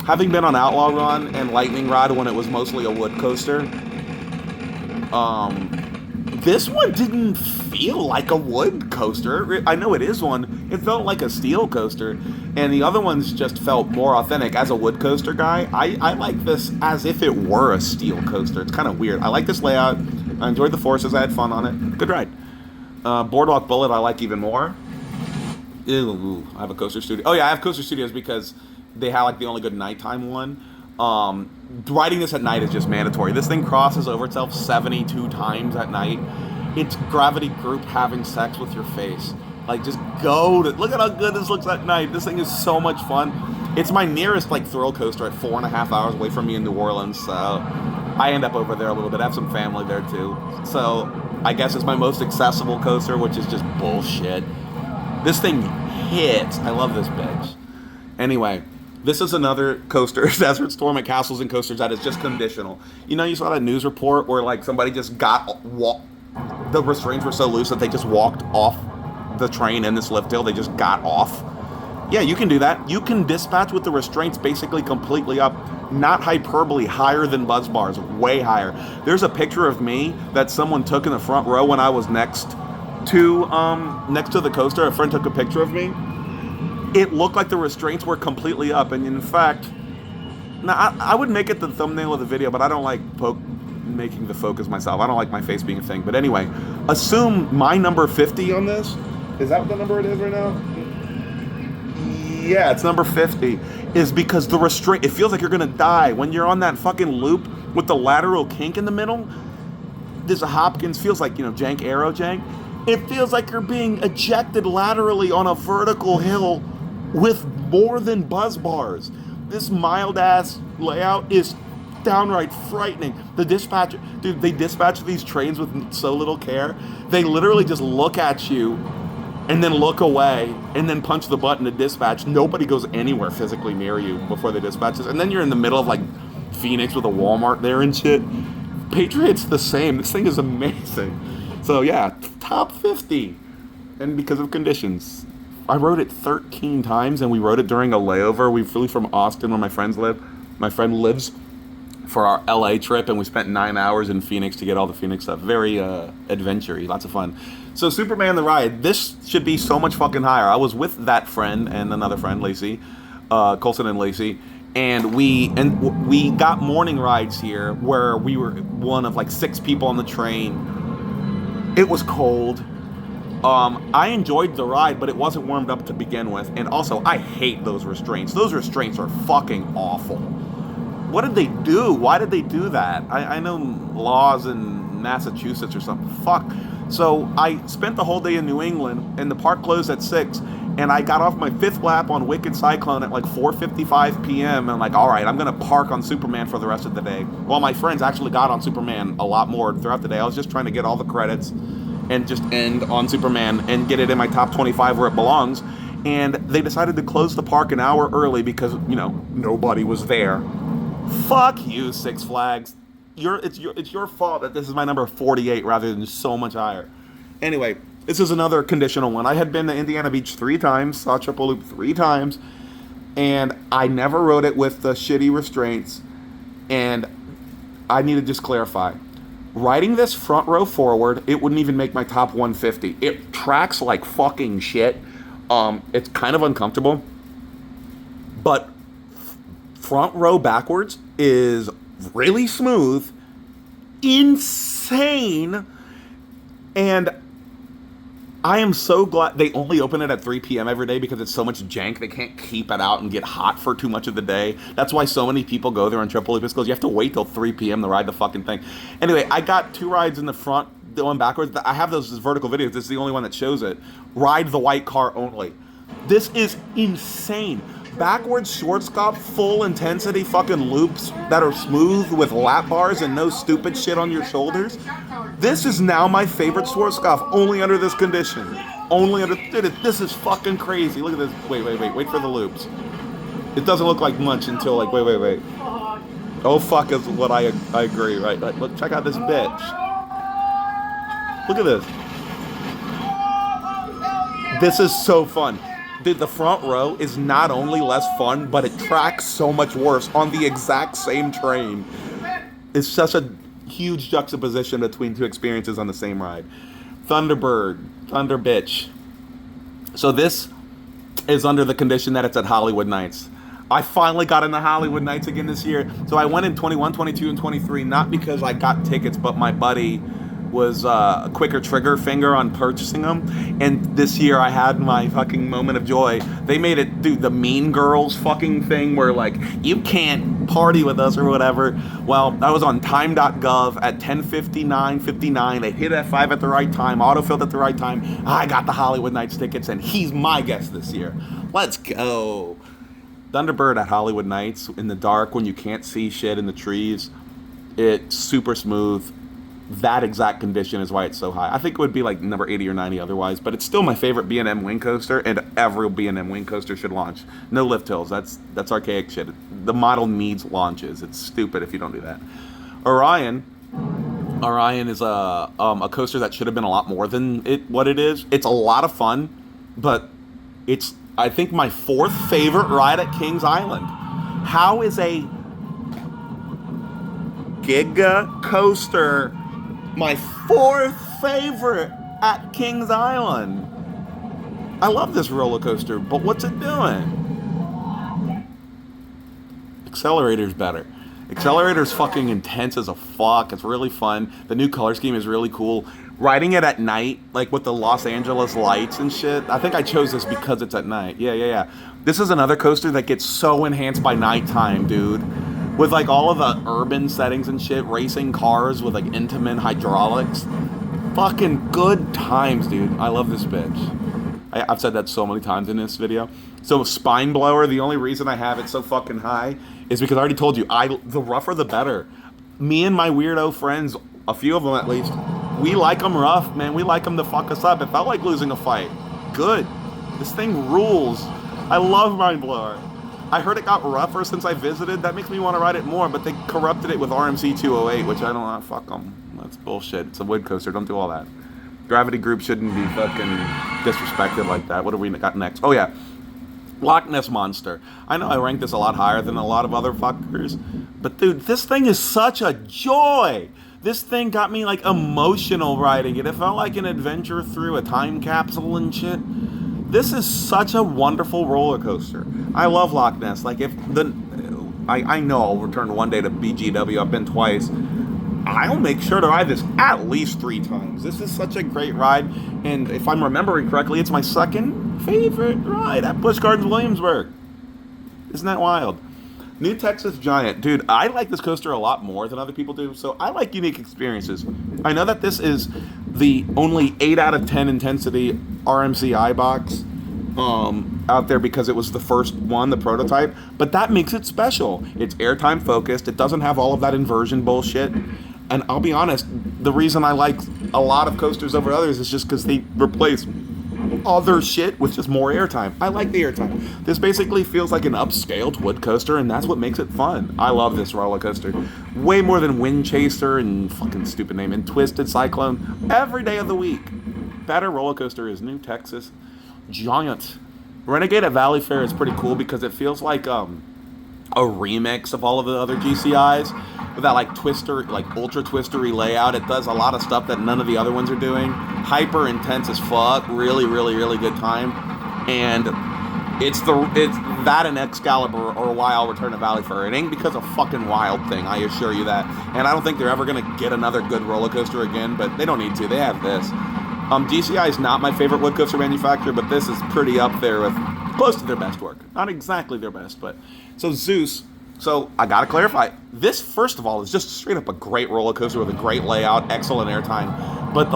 [SPEAKER 1] having been on Outlaw Run and Lightning Rod when it was mostly a wood coaster, this one didn't feel like a wood coaster. I know it is one. It felt like a steel coaster, and the other ones just felt more authentic. As a wood coaster guy, I like this as if it were a steel coaster. It's kind of weird. I like this layout. I enjoyed the forces. I had fun on it. Good ride. Boardwalk Bullet I like even more. Ew, I have a coaster studio. Oh yeah, I have coaster studios because they have like the only good nighttime one. Riding this at night is just mandatory. This thing crosses over itself 72 times at night. It's gravity group having sex with your face. Like, just look at how good this looks at night. This thing is so much fun. It's my nearest like thrill coaster at 4.5 hours away from me in New Orleans. So I end up over there a little bit. I have some family there too. So I guess it's my most accessible coaster, which is just bullshit. This thing hits. I love this bitch. Anyway, this is another coaster, Desert Storm at Castles and Coasters, that is just conditional. You saw that news report where like somebody just the restraints were so loose that they just walked off the train in this lift hill. They just got off. Yeah, you can do that. You can dispatch with the restraints basically completely up, not hyperbole, higher than buzz bars, way higher. There's a picture of me that someone took in the front row when I was next to the coaster. A friend took a picture of me. It looked like the restraints were completely up, and in fact, now I would make it the thumbnail of the video, but I don't like making the focus myself. I don't like my face being a thing. But anyway, assume my number 50 on this. Is that what the number it is right now? Yeah, it's number 50. Is because the restraint, it feels like you're gonna die when you're on that fucking loop with the lateral kink in the middle. There's a Hopkins, feels like, jank arrow jank. It feels like you're being ejected laterally on a vertical hill with more than buzz bars. This mild-ass layout is downright frightening. The dispatcher, dude, they dispatch these trains with so little care. They literally just look at you and then look away and then punch the button to dispatch. Nobody goes anywhere physically near you before they dispatch this. And then you're in the middle of like Phoenix with a Walmart there and shit. Patriot's the same. This thing is amazing. So yeah, top 50. And because of conditions. I rode it 13 times, and we rode it during a layover. We flew from Austin, where my friends live. My friend lives, for our LA trip, and we spent 9 hours in Phoenix to get all the Phoenix stuff. Very adventure-y, lots of fun. So Superman the Ride, this should be so much fucking higher. I was with that friend and another friend, Lacey, Colson and Lacey, And we got morning rides here where we were one of like 6 people on the train. It was cold. I enjoyed the ride, but it wasn't warmed up to begin with. And also, I hate those restraints. Those restraints are fucking awful. What did they do? Why did they do that? I know laws in Massachusetts or something. Fuck. So I spent the whole day in New England, and the park closed at 6. And I got off my 5th lap on Wicked Cyclone at like 4:55 p.m. And I'm like, all right, I'm going to park on Superman for the rest of the day. Well, my friends actually got on Superman a lot more throughout the day. I was just trying to get all the credits and just end on Superman and get it in my top 25 where it belongs. And they decided to close the park an hour early because, nobody was there. Fuck you, Six Flags. It's your fault that this is my number 48 rather than so much higher. Anyway, this is another conditional one. I had been to Indiana Beach 3 times, saw Triple Loop 3 times, and I never rode it with the shitty restraints. And I need to just clarify. Riding this front row forward, it wouldn't even make my top 150. It tracks like fucking shit. It's kind of uncomfortable. But front row backwards is really smooth, insane, and I am so glad they only open it at 3 p.m. every day because it's so much jank. They can't keep it out and get hot for too much of the day. That's why so many people go there on Triple Loop, because you have to wait till 3 p.m. to ride the fucking thing. Anyway, I got 2 rides in the front, the one backwards. I have those vertical videos. This is the only one that shows it. Ride the white car only. This is insane. Backwards short scope, full intensity fucking loops that are smooth with lap bars and no stupid shit on your shoulders. This is now my favorite short scope, only under this condition. Dude, this is fucking crazy. Look at this. Wait for the loops. It doesn't look like much until like, wait. Oh fuck is what I agree, right? Look, check out this bitch. Look at this. This is so fun. Dude, the front row is not only less fun, but it tracks so much worse on the exact same train. It's such a huge juxtaposition between 2 experiences on the same ride. Thunderbird, Thunder Bitch. So this is under the condition that it's at Hollywood Nights. I finally got into Hollywood Nights again this year. So I went in 21, 22, and 23, not because I got tickets, but my buddy was a quicker trigger finger on purchasing them. And this year I had my fucking moment of joy. They made it, dude, the Mean Girls fucking thing where like, you can't party with us or whatever. Well, I was on time.gov at 10:59:59. They hit F5 at the right time, autofilled at the right time. I got the Hollywood Nights tickets and he's my guest this year. Let's go. Thunderbird at Hollywood Nights in the dark when you can't see shit in the trees. It's super smooth. That exact condition is why it's so high. I think it would be like number 80 or 90 otherwise, but it's still my favorite B&M wing coaster, and every B&M wing coaster should launch. No lift hills. That's archaic shit. The model needs launches. It's stupid if you don't do that. Orion is a coaster that should have been a lot more than what it is. It's a lot of fun, but it's, I think, my 4th favorite ride at Kings Island. How is a Giga coaster my 4th favorite at Kings Island? I love this roller coaster, but what's it doing? Accelerator's better. Accelerator's fucking intense as a fuck. It's really fun. The new color scheme is really cool. Riding it at night, like with the Los Angeles lights and shit. I think I chose this because it's at night. Yeah. This is another coaster that gets so enhanced by nighttime, dude. With like all of the urban settings and shit, racing cars with like Intamin hydraulics. Fucking good times, dude. I love this bitch. I've said that so many times in this video. So Spine Blower, the only reason I have it so fucking high is because I already told you, the rougher the better. Me and my weirdo friends, a few of them at least, we like them rough, man. We like them to fuck us up. It felt like losing a fight. Good. This thing rules. I love Spine Blower. I heard it got rougher since I visited. That makes me want to ride it more, but they corrupted it with RMC 208, which I don't know. Fuck them. That's bullshit. It's a wood coaster. Don't do all that. Gravity Group shouldn't be fucking disrespected like that. What do we got next? Oh, yeah. Loch Ness Monster. I know I ranked this a lot higher than a lot of other fuckers, but dude, this thing is such a joy. This thing got me like emotional riding it. It felt like an adventure through a time capsule and shit. This is such a wonderful roller coaster. I love Loch Ness. Like if I know I'll return one day to BGW. I've been twice. I'll make sure to ride this at least 3 times. This is such a great ride, and if I'm remembering correctly, it's my second favorite ride at Busch Gardens Williamsburg. Isn't that wild? New Texas Giant. Dude, I like this coaster a lot more than other people do, so I like unique experiences. I know that this is the only 8 out of 10 intensity RMCI box out there because it was the first one, the prototype, but that makes it special. It's airtime focused. It doesn't have all of that inversion bullshit. And I'll be honest, the reason I like a lot of coasters over others is just because they replace other shit with just more airtime. I like the airtime. This basically feels like an upscaled wood coaster, and that's what makes it fun. I love this roller coaster. Way more than Wind Chaser and fucking stupid name and Twisted Cyclone. Every day of the week. Better roller coaster is New Texas Giant. Renegade at Valley Fair is pretty cool because it feels like a remix of all of the other GCIs with that like twister, like ultra twistery layout. It does a lot of stuff that none of the other ones are doing. Hyper intense as fuck. Really, really, really good time. And it's that and Excalibur or why I'll return to Valley Fair. It ain't because of fucking Wild Thing, I assure you that. And I don't think they're ever gonna get another good roller coaster again, but they don't need to. They have this. GCI is not my favorite wood coaster manufacturer, but this is pretty up there with close to their best work. Not exactly their best, but so Zeus. So I gotta clarify, this first of all is just straight up a great roller coaster with a great layout, excellent airtime, but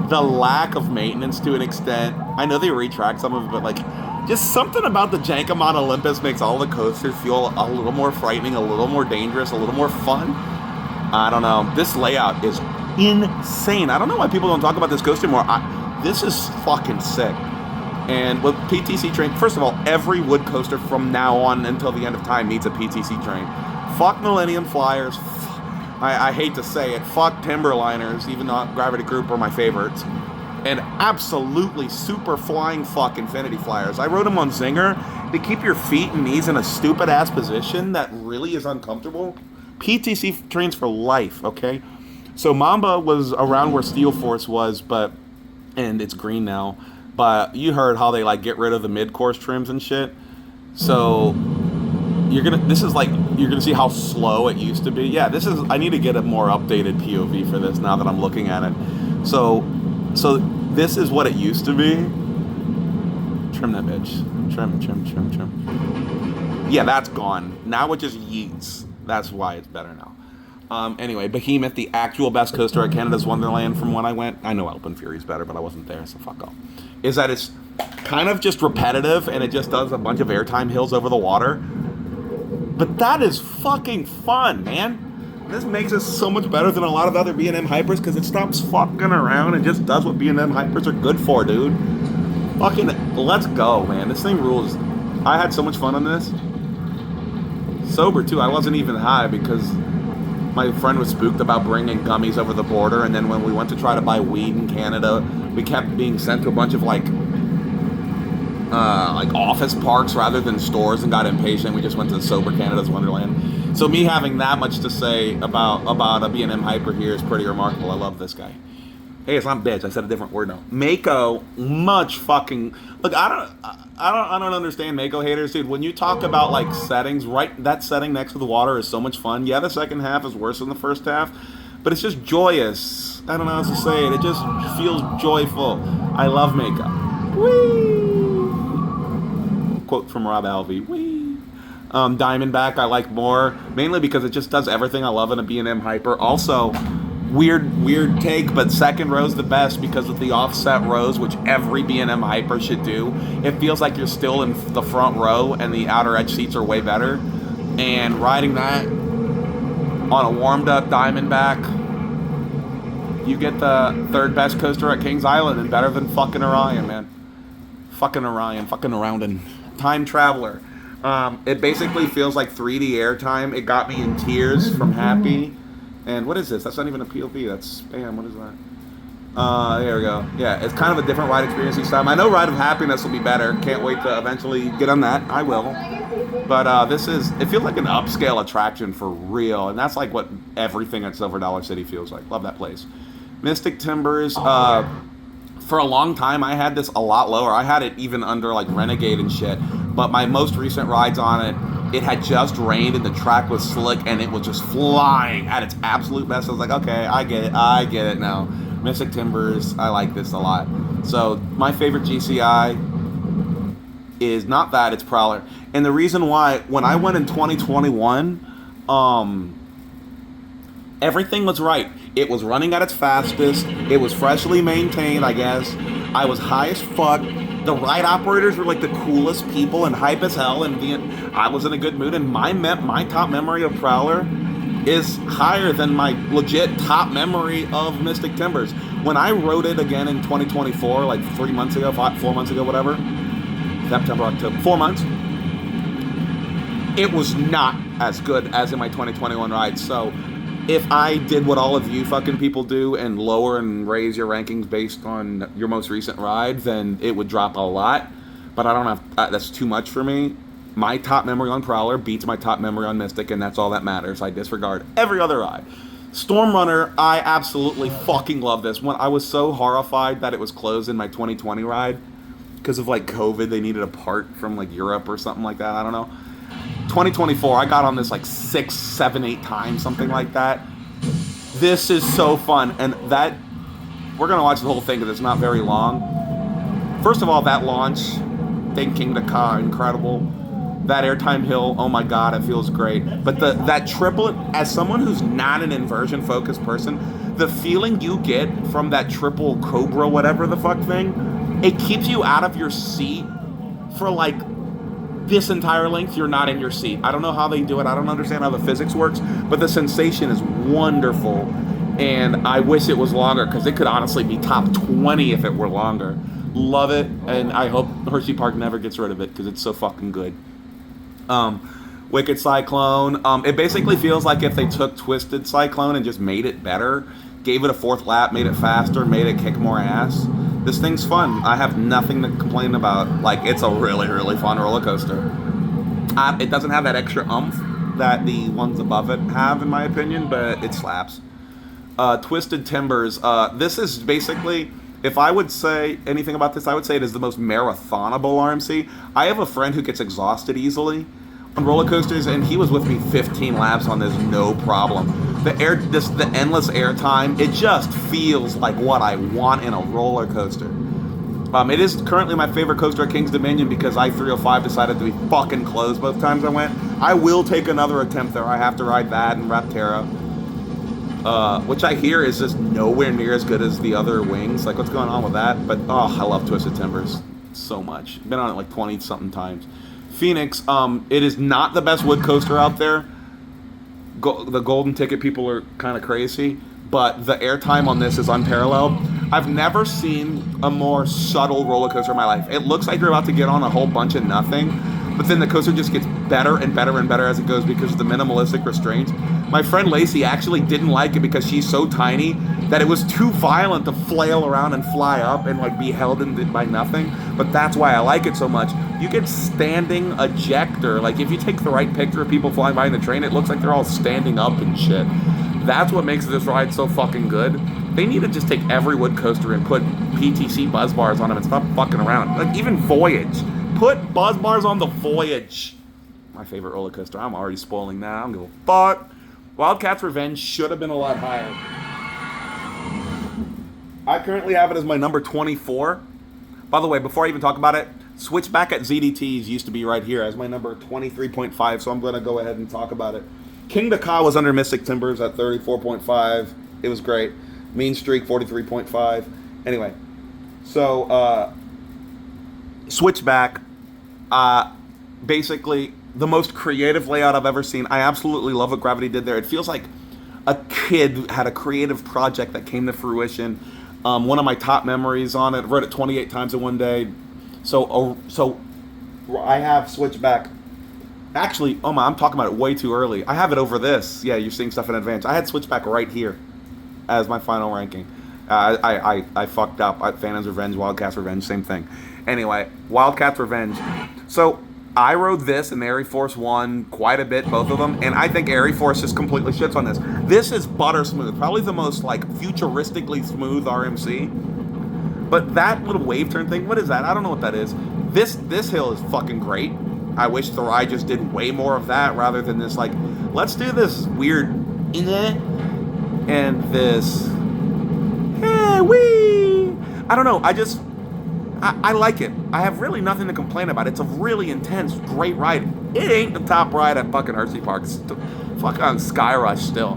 [SPEAKER 1] the lack of maintenance to an extent. I know they retract some of it, but like just something about the Jankamon Olympus makes all the coasters feel a little more frightening, a little more dangerous, a little more fun. I don't know. This layout is insane. I don't know why people don't talk about this coaster more. This is fucking sick. And with PTC train, first of all, every wood coaster from now on until the end of time needs a PTC train. Fuck Millennium Flyers. I hate to say it. Fuck Timberliners, even though Gravity Group are my favorites. And absolutely super flying fuck Infinity Flyers. I rode them on Zinger. They keep your feet and knees in a stupid ass position that really is uncomfortable. PTC trains for life, okay? So Mamba was around where Steel Force was, and it's green now. But you heard how they like get rid of the mid-course trims and shit. So you're gonna see how slow it used to be. Yeah, I need to get a more updated POV for this now that I'm looking at it. So this is what it used to be. Trim that bitch. Trim. Yeah, that's gone. Now it just yeets. That's why it's better now. Anyway, Behemoth, the actual best coaster at Canada's Wonderland from when I went. I know Open Fury's better, but I wasn't there, so fuck off. Is that it's kind of just repetitive, and it just does a bunch of airtime hills over the water. But that is fucking fun, man. This makes it so much better than a lot of other B&M Hypers, because it stops fucking around and just does what B&M Hypers are good for, dude. Fucking, let's go, man. This thing rules. I had so much fun on this. Sober, too. I wasn't even high, because my friend was spooked about bringing gummies over the border, and then when we went to try to buy weed in Canada, we kept being sent to a bunch of like office parks rather than stores and got impatient. We just went to Sober Canada's Wonderland. So me having that much to say about a B&M Hyper here is pretty remarkable. I love this guy. Hey, it's not bitch. I said a different word now. Mako, much fucking look. I don't understand Mako haters, dude. When you talk about like settings, right? That setting next to the water is so much fun. Yeah, the second half is worse than the first half, but it's just joyous. I don't know how else to say it. It just feels joyful. I love Mako. Whee! Quote from Rob Alvey. Whee! Diamondback I like more, mainly because it just does everything I love in a B&M Hyper. Also, weird take, but second row's the best because of the offset rows, which every B&M Hyper should do. It feels like you're still in the front row, and the outer edge seats are way better. And riding that on a warmed up Diamondback, you get the third best coaster at Kings Island, and better than fucking Orion, man. Fucking Orion, fucking Aroundin'. Time Traveler. It basically feels like 3D airtime. It got me in tears from Happy. And what is this? That's not even a POV. That's spam. What is that? There we go. Yeah, it's kind of a different ride experience each time. I know Ride of Happiness will be better. Can't wait to eventually get on that. I will. But it feels like an upscale attraction for real. And that's like what everything at Silver Dollar City feels like. Love that place. Mystic Timbers. For a long time, I had this a lot lower. I had it even under like Renegade and shit. But my most recent rides on it it had just rained and the track was slick and it was just flying at its absolute best. I was like, okay, I get it now. Mystic Timbers, I like this a lot. So my favorite GCI is not that, it's Prowler. And the reason why, when I went in 2021, everything was right. It was running at its fastest. It was freshly maintained, I guess. I was high as fuck. The ride operators were like the coolest people and hype as hell. And I was in a good mood. And my top memory of Prowler is higher than my legit top memory of Mystic Timbers. When I rode it again in 2024, like 3 months ago, 4 months ago, whatever, September, October, 4 months, it was not as good as in my 2021 ride. So if I did what all of you fucking people do and lower and raise your rankings based on your most recent ride, then it would drop a lot. But I don't have, that's too much for me. My top memory on Prowler beats my top memory on Mystic, and that's all that matters. I disregard every other ride. Storm Runner, I absolutely fucking love this. When I was so horrified that it was closed in my 2020 ride because of like COVID, they needed a part from like Europe or something like that. I don't know. 2024, I got on this like 6, 7, 8 times, something like that. This is so fun, and that we're gonna watch the whole thing because it's not very long. First of all, that launch, King to Ka, incredible. That airtime hill, oh my god, it feels great. But that triplet, as someone who's not an inversion focused person, the feeling you get from that triple Cobra, whatever the fuck thing, it keeps you out of your seat for like this entire length. You're not in your seat. I don't know how they do it. I don't understand how the physics works, but the sensation is wonderful. And I wish it was longer because it could honestly be top 20 if it were longer. Love it, and I hope Hershey Park never gets rid of it because it's so fucking good. Wicked Cyclone. It basically feels like if they took Twisted Cyclone and just made it better, gave it a 4th lap, made it faster, made it kick more ass. This thing's fun. I have nothing to complain about. Like, it's a really, really fun roller coaster. It doesn't have that extra oomph that the ones above it have, in my opinion, but it slaps. Twisted Timbers. This is basically, if I would say anything about this, I would say it is the most marathonable RMC. I have a friend who gets exhausted easily on roller coasters, and he was with me 15 laps on this, no problem. The endless air time, it just feels like what I want in a roller coaster. It is currently my favorite coaster at King's Dominion because I-305 decided to be fucking closed both times I went. I will take another attempt there. I have to ride that and Rapterra, which I hear is just nowhere near as good as the other wings. Like, what's going on with that? But, oh, I love Twisted Timbers so much. Been on it like 20-something times. Phoenix, it is not the best wood coaster out there. The golden ticket people are kind of crazy, but the airtime on this is unparalleled. I've never seen a more subtle roller coaster in my life. It looks like you're about to get on a whole bunch of nothing, but then the coaster just gets better and better and better as it goes because of the minimalistic restraints. My friend Lacey actually didn't like it because she's so tiny that it was too violent to flail around and fly up and like be held in by nothing. But that's why I like it so much. You get standing ejector. Like, if you take the right picture of people flying by in the train, it looks like they're all standing up and shit. That's what makes this ride so fucking good. They need to just take every wood coaster and put PTC buzz bars on them and stop fucking around. Like, even Voyage. Put buzz bars on the Voyage. My favorite roller coaster. I'm already spoiling that. I don't give a fuck. Wildcat's Revenge should have been a lot higher. I currently have it as my number 24. By the way, before I even talk about it, Switchback at ZDTs used to be right here as my number 23.5, so I'm going to go ahead and talk about it. King to Ka was under Mystic Timbers at 34.5. It was great. Mean Streak, 43.5. Anyway, so Switchback, basically the most creative layout I've ever seen. I absolutely love what Gravity did there. It feels like a kid had a creative project that came to fruition. One of my top memories on it, I've read it 28 times in one day. So I have Switchback. Actually, oh my, I'm talking about it way too early. I have it over this. Yeah, you're seeing stuff in advance. I had Switchback right here as my final ranking. I fucked up. Phantom's Revenge, Wildcat's Revenge, same thing. Anyway, Wildcat's Revenge. So I rode this and Airy Force 1 quite a bit, both of them, and I think Airy Force just completely shits on this. This is butter smooth, probably the most like futuristically smooth RMC. But that little wave turn thing, what is that? I don't know what that is. This hill is fucking great. I wish the ride just did way more of that rather than this, like, let's do this weird and this, hey, wee. I don't know. I like it. I have really nothing to complain about. It's a really intense, great ride. It ain't the top ride at fucking Hershey Park. It's fuck on Sky Rush still.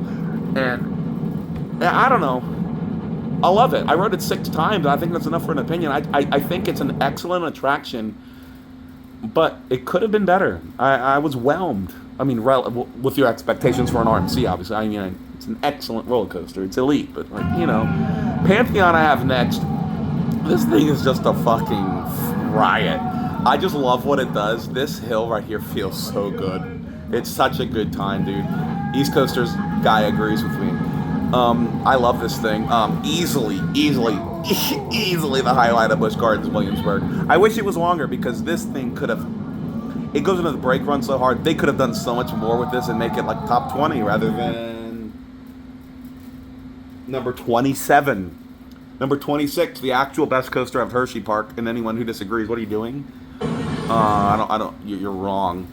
[SPEAKER 1] And I don't know. I love it. I rode it 6 times. I think that's enough for an opinion. I think it's an excellent attraction, but it could have been better. I was whelmed. I mean, with your expectations for an RMC, obviously. I mean, it's an excellent roller coaster. It's elite, but, like, you know, Pantheon I have next. This thing is just a fucking riot. I just love what it does. This hill right here feels so good. It's such a good time, dude. East Coasters guy agrees with me. I love this thing. Easily the highlight of Busch Gardens Williamsburg. I wish it was longer because this thing could have... It goes into the brake run so hard. They could have done so much more with this and make it like top 20 rather than number 27. Number 26, the actual best coaster of Hershey Park. And anyone who disagrees, what are you doing? You're wrong.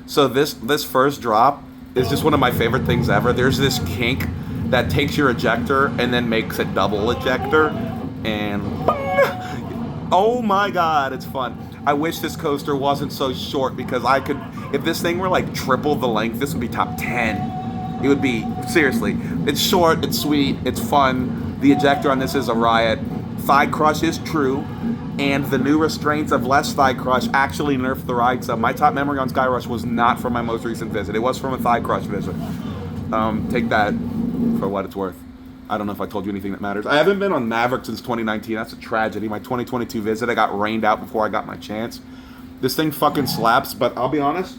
[SPEAKER 1] So this first drop is just one of my favorite things ever. There's this kink that takes your ejector and then makes a double ejector. And oh my God, it's fun. I wish this coaster wasn't so short because I could, if this thing were like triple the length, this would be top 10. It would be, seriously. It's short, it's sweet, it's fun. The ejector on this is a riot. Thigh crush is true, and the new restraints of less thigh crush actually nerfed the ride some. My top memory on Sky Rush was not from my most recent visit. It was from a thigh crush visit. Take that for what it's worth. I don't know if I told you anything that matters. I haven't been on Maverick since 2019. That's a tragedy. My 2022 visit, I got rained out before I got my chance. This thing fucking slaps, but I'll be honest,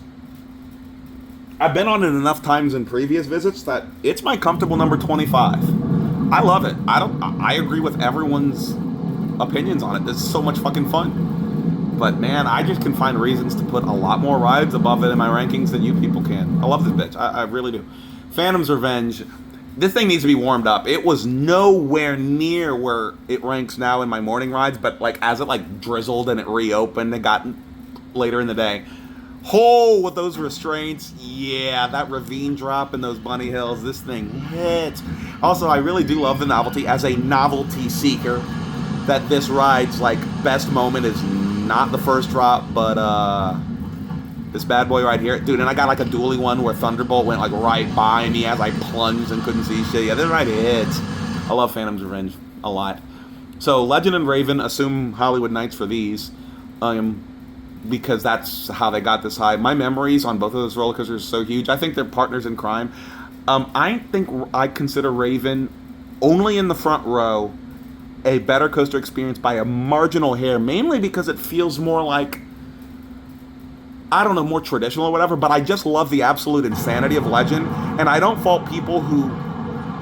[SPEAKER 1] I've been on it enough times in previous visits that it's my comfortable number 25. I love it. I agree with everyone's opinions on it. This is so much fucking fun. But man, I just can find reasons to put a lot more rides above it in my rankings than you people can. I love this bitch. I really do. Phantom's Revenge. This thing needs to be warmed up. It was nowhere near where it ranks now in my morning rides, but like as it like drizzled and it reopened and got later in the day. Oh, with those restraints, yeah, that ravine drop in those bunny hills, this thing hits. Also, I really do love the novelty as a novelty seeker, that this ride's like best moment is not the first drop, but this bad boy right here, dude. And I got like a dually one where Thunderbolt went like right by me as I plunged and couldn't see shit. Yeah, this ride hits. I love Phantom's Revenge a lot. So Legend and Raven, assume Hollywood Nights for these. Because that's how they got this high. My memories on both of those roller coasters are so huge. I think they're partners in crime. I think I consider Raven only in the front row a better coaster experience by a marginal hair, mainly because it feels more like, I don't know, more traditional or whatever, but I just love the absolute insanity of Legend, and I don't fault people who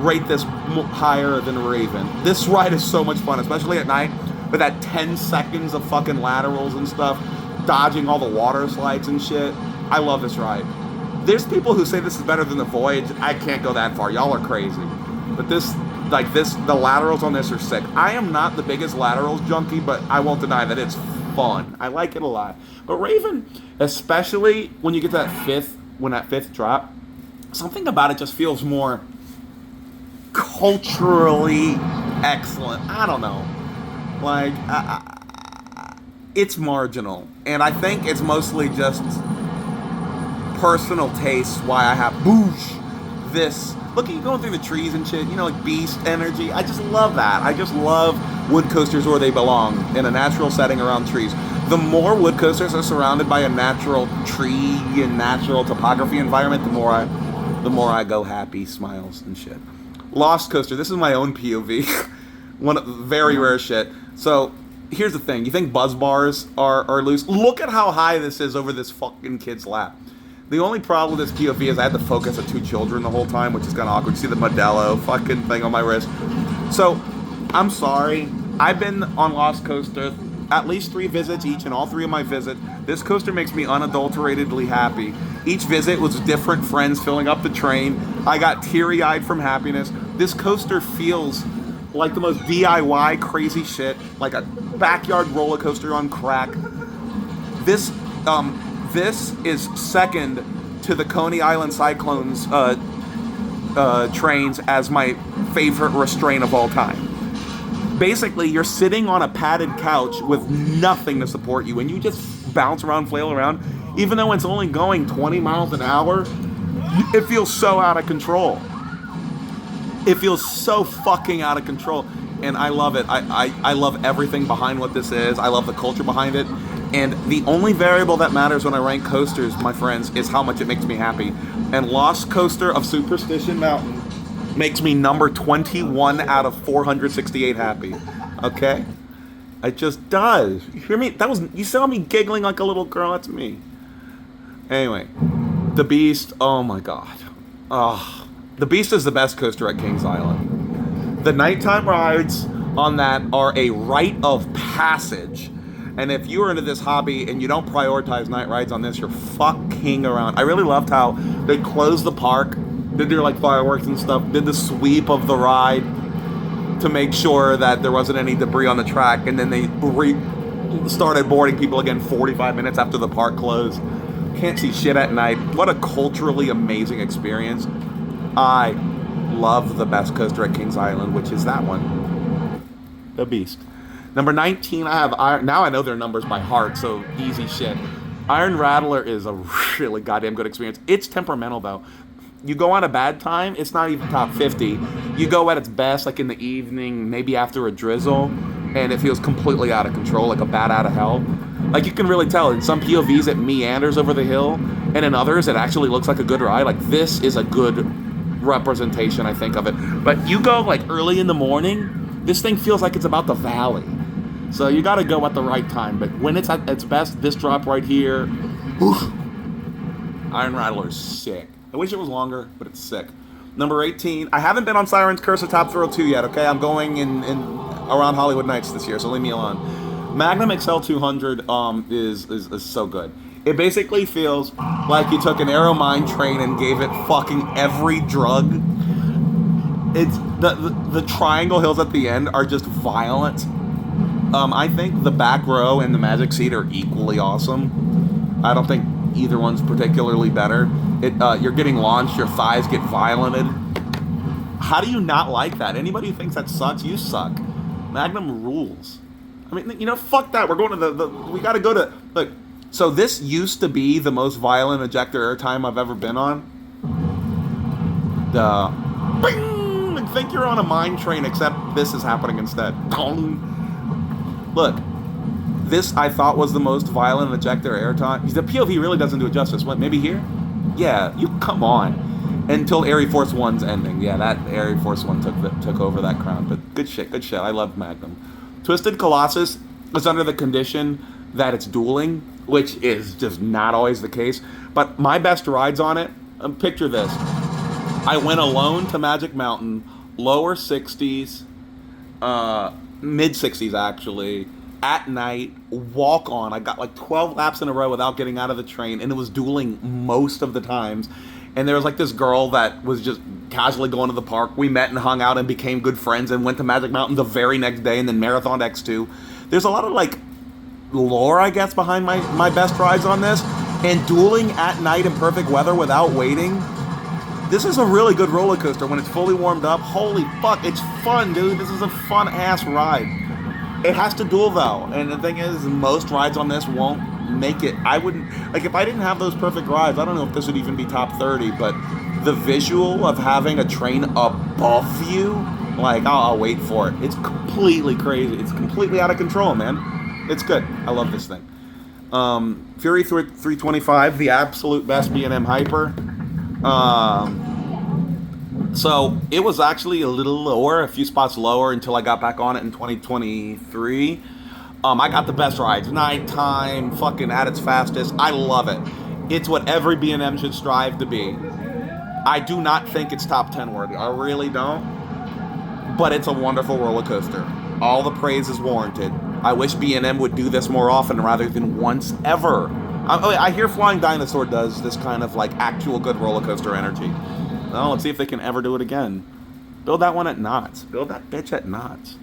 [SPEAKER 1] rate this higher than Raven. This ride is so much fun, especially at night, with that 10 seconds of fucking laterals and stuff, dodging all the water slides and shit. I love this ride. There's people who say this is better than the Voyage. I can't go that far. Y'all are crazy. But the laterals on this are sick. I am not the biggest laterals junkie, but I won't deny that it's fun. I like it a lot. But Raven, especially when you get to that fifth drop, something about it just feels more culturally excellent. I don't know. Like, it's marginal. And I think it's mostly just personal taste why I have this. Look at you going through the trees and shit, you know, like beast energy. I just love that. I just love wood coasters where they belong, in a natural setting around trees. The more wood coasters are surrounded by a natural tree and natural topography environment, the more I go happy, smiles and shit. Lost Coaster, this is my own POV. Very rare shit. So here's the thing. You think buzz bars are loose? Look at how high this is over this fucking kid's lap. The only problem with this POV is I had to focus on two children the whole time, which is kind of awkward. You see the Modelo fucking thing on my wrist. So, I'm sorry. I've been on Lost Coaster at least 3 visits each, and all 3 of my visits, this coaster makes me unadulteratedly happy. Each visit was different friends filling up the train. I got teary-eyed from happiness. This coaster feels like the most DIY crazy shit, like a backyard roller coaster on crack. This This is second to the Coney Island Cyclones trains as my favorite restraint of all time. Basically, you're sitting on a padded couch with nothing to support you, and you just bounce around, flail around. Even though it's only going 20 miles an hour, it feels so out of control. It feels so fucking out of control, and I love it. I love everything behind what this is. I love the culture behind it, and the only variable that matters when I rank coasters, my friends, is how much it makes me happy. And Lost Coaster of Superstition Mountain makes me number 21 out of 468 happy. Okay? It just does. You hear me? You saw me giggling like a little girl. That's me. Anyway, the Beast. Oh my god. The Beast is the best coaster at Kings Island. The nighttime rides on that are a rite of passage. And if you are into this hobby and you don't prioritize night rides on this, you're fucking around. I really loved how they closed the park, did their like fireworks and stuff, did the sweep of the ride to make sure that there wasn't any debris on the track, and then they started boarding people again 45 minutes after the park closed. Can't see shit at night. What a culturally amazing experience. I love the best coaster at Kings Island, which is that one. The Beast. Number 19, I have Iron. Now I know their numbers by heart, so easy shit. Iron Rattler is a really goddamn good experience. It's temperamental, though. You go on a bad time, it's not even top 50. You go at its best, like in the evening, maybe after a drizzle, and it feels completely out of control, like a bat out of hell. Like, you can really tell. In some POVs, it meanders over the hill, and in others, it actually looks like a good ride. Like, this is a good representation, I think, of it. But you go, like, early in the morning, this thing feels like it's about the valley. So you gotta go at the right time. But when it's at its best, this drop right here, whew, Iron Rattler is sick. I wish it was longer, but it's sick. Number 18, I haven't been on Siren's Curse of Top Thrill 2 yet, okay? I'm going in around Hollywood Nights this year, so leave me alone. Magnum XL 200 is so good. It basically feels like you took an Aero Mine train and gave it fucking every drug. It's the triangle hills at the end are just violent. I think the back row and the Magic Seat are equally awesome. I don't think either one's particularly better. You're getting launched, your thighs get violented. How do you not like that? Anybody who thinks that sucks, you suck. Magnum rules. I mean, you know, fuck that. We're going to we gotta go to, look, so this used to be the most violent ejector airtime I've ever been on. Bing! And think you're on a mine train, except this is happening instead. Look, this I thought was the most violent ejector airtime. The POV really doesn't do it justice. What, maybe here? Yeah, you come on. Until Air Force One's ending. Yeah, that Air Force One took over that crown. But good shit, good shit. I love Magnum. Twisted Colossus is under the condition that it's dueling, which is just not always the case. But my best rides on it, picture this. I went alone to Magic Mountain, lower 60s, mid 60s actually, at night, walk on. I got like 12 laps in a row without getting out of the train, and it was dueling most of the times. And there was like this girl that was just casually going to the park. We met and hung out and became good friends and went to Magic Mountain the very next day and then marathoned X2. There's a lot of like lore, I guess, behind my best rides on this. And dueling at night in perfect weather without waiting, this is a really good roller coaster when it's fully warmed up. Holy fuck, it's fun, dude. This is a fun ass ride. It has to duel though, and the thing is, most rides on this won't make it. I wouldn't, like, if I didn't have those perfect rides, I don't know if this would even be top 30, but the visual of having a train above you, like, I'll wait for it. It's completely crazy. It's completely out of control, man. It's good. I love this thing. Fury 325, the absolute best B&M Hyper. So it was actually a little lower, a few spots lower until I got back on it in 2023. I got the best rides, nighttime, fucking at its fastest. I love it. It's what every B&M should strive to be. I do not think it's top 10 worthy. I really don't. But it's a wonderful roller coaster. All the praise is warranted. I wish B&M would do this more often rather than once ever. I hear Flying Dinosaur does this kind of like actual good roller coaster energy. Well, let's see if they can ever do it again. Build that one at Knott's. Build that bitch at Knott's.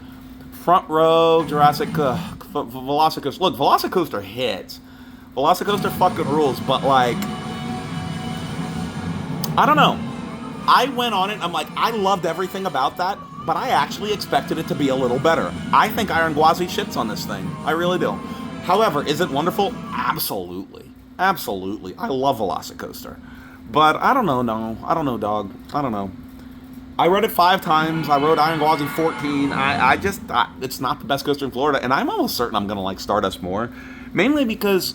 [SPEAKER 1] Front row, Jurassic Velocicoaster. Look, Velocicoaster hits. Velocicoaster fucking rules, but like, I don't know. I went on it, I'm like, I loved everything about that, but I actually expected it to be a little better. I think Iron Gwazi shits on this thing. I really do. However, is it wonderful? Absolutely. Absolutely. I love Velocicoaster. But I don't know, no. I don't know, dog. I don't know. I rode it 5 times. I rode Iron Gwazi 14. It's not the best coaster in Florida, and I'm almost certain I'm going to like Stardust more. Mainly because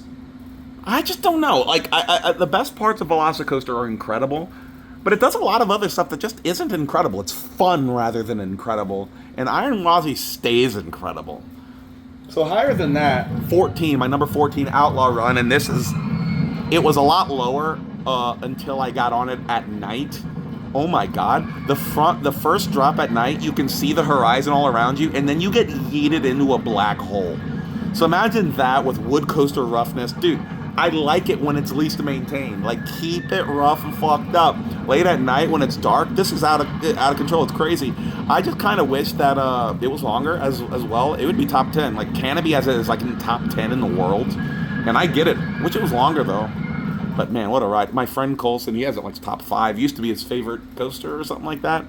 [SPEAKER 1] I just don't know. Like, the best parts of Velocicoaster are incredible, but it does a lot of other stuff that just isn't incredible. It's fun rather than incredible, and Iron Gwazi stays incredible. So higher than that, 14, my number 14 Outlaw Run, and it was a lot lower until I got on it at night. Oh my god, the first drop at night, you can see the horizon all around you, and then you get yeeted into a black hole. So imagine that with wood coaster roughness. Dude, I like it when it's least maintained. Like, keep it rough and fucked up. Late at night when it's dark, this is out of control. It's crazy. I just kind of wish that it was longer as well. It would be top 10. Like, Canopy as it is like in the top 10 in the world. And I get it. Wish it was longer, though. But, man, what a ride. My friend Colson, he has it like top 5. Used to be his favorite coaster or something like that.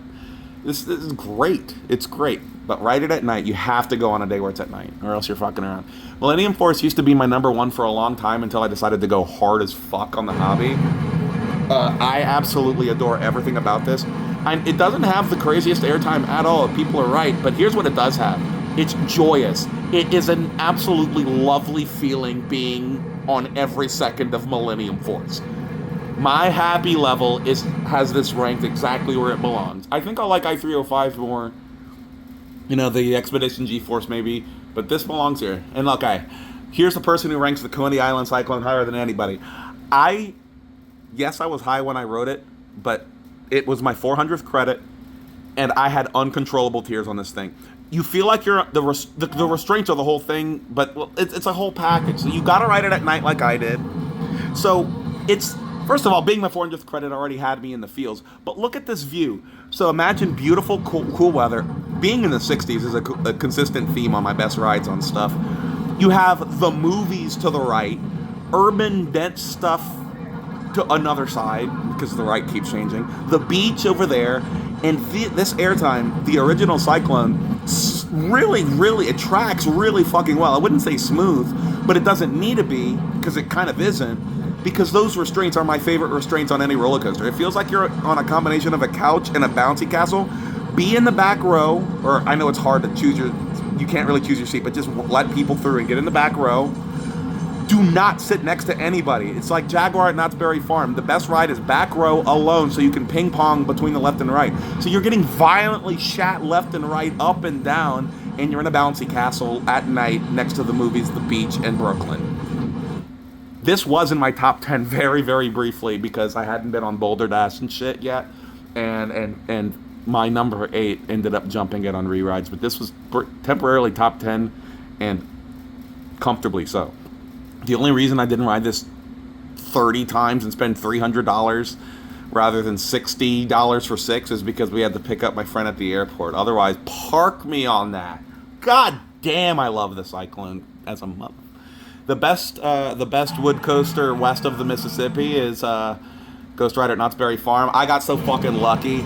[SPEAKER 1] This is great. It's great. But ride it at night. You have to go on a day where it's at night, or else you're fucking around. Millennium Force used to be my number 1 for a long time until I decided to go hard as fuck on the hobby. I absolutely adore everything about this. It doesn't have the craziest airtime at all, people are right, but here's what it does have. It's joyous. It is an absolutely lovely feeling being on every second of Millennium Force. My happy level has this ranked exactly where it belongs. I think I like I-305 more. You know, the Expedition G-Force maybe, but this belongs here. And look, here's the person who ranks the Coney Island Cyclone higher than anybody. Yes, I was high when I wrote it, but it was my 400th credit, and I had uncontrollable tears on this thing. You feel like you're the restraints are the whole thing, but it's a whole package. So you got to ride it at night like I did. So it's, first of all, being my 400th credit already had me in the feels. But look at this view. So imagine beautiful, cool weather. Being in the 60s is a consistent theme on my best rides on stuff. You have the movies to the right, urban, dense stuff to another side, because the right keeps changing. The beach over there, and this airtime, the original Cyclone, really, it tracks really fucking well. I wouldn't say smooth, but it doesn't need to be, because it kind of isn't, because those restraints are my favorite restraints on any roller coaster. It feels like you're on a combination of a couch and a bouncy castle. Be in the back row, or I know it's hard to choose you can't really choose your seat, but just let people through and get in the back row. Do not sit next to anybody. It's like Jaguar at Knott's Berry Farm. The best ride is back row alone, so you can ping pong between the left and right. So you're getting violently shat left and right, up and down, and you're in a bouncy castle at night next to the movies, the beach, and Brooklyn. This was in my top 10 very, very briefly because I hadn't been on Boulder Dash and shit yet, and my number 8 ended up jumping it on re-rides, but this was temporarily top 10, and comfortably so. The only reason I didn't ride this 30 times and spend $300 rather than $60 for 6 is because we had to pick up my friend at the airport. Otherwise, park me on that. God damn, I love the Cyclone as a mother. The best wood coaster west of the Mississippi is Ghost Rider at Knott's Berry Farm. I got so fucking lucky.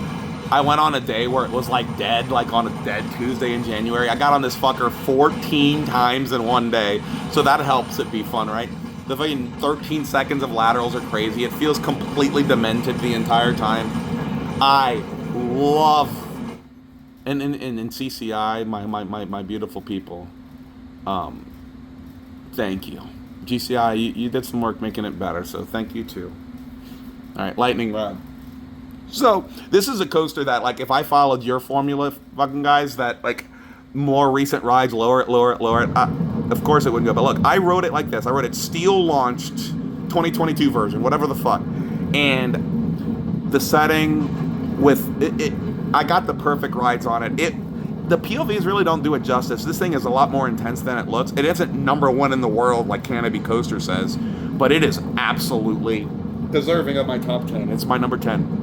[SPEAKER 1] I went on a day where it was like dead, like on a dead Tuesday in January. I got on this fucker 14 times in one day, so that helps it be fun, right? The fucking 13 seconds of laterals are crazy. It feels completely demented the entire time. I love, and CCI, my beautiful people. Thank you, GCI. You did some work making it better, so thank you too. All right, lightning rod. So, this is a coaster that, like, if I followed your formula, fucking guys, that, like, more recent rides, lower it, of course it wouldn't go. But look, I wrote it like this. I wrote it steel launched 2022 version, whatever the fuck. And the setting with it I got the perfect rides on it. The POVs really don't do it justice. This thing is a lot more intense than it looks. It isn't number 1 in the world like Canopy Coaster says, but it is absolutely deserving of my top 10. It's my number 10.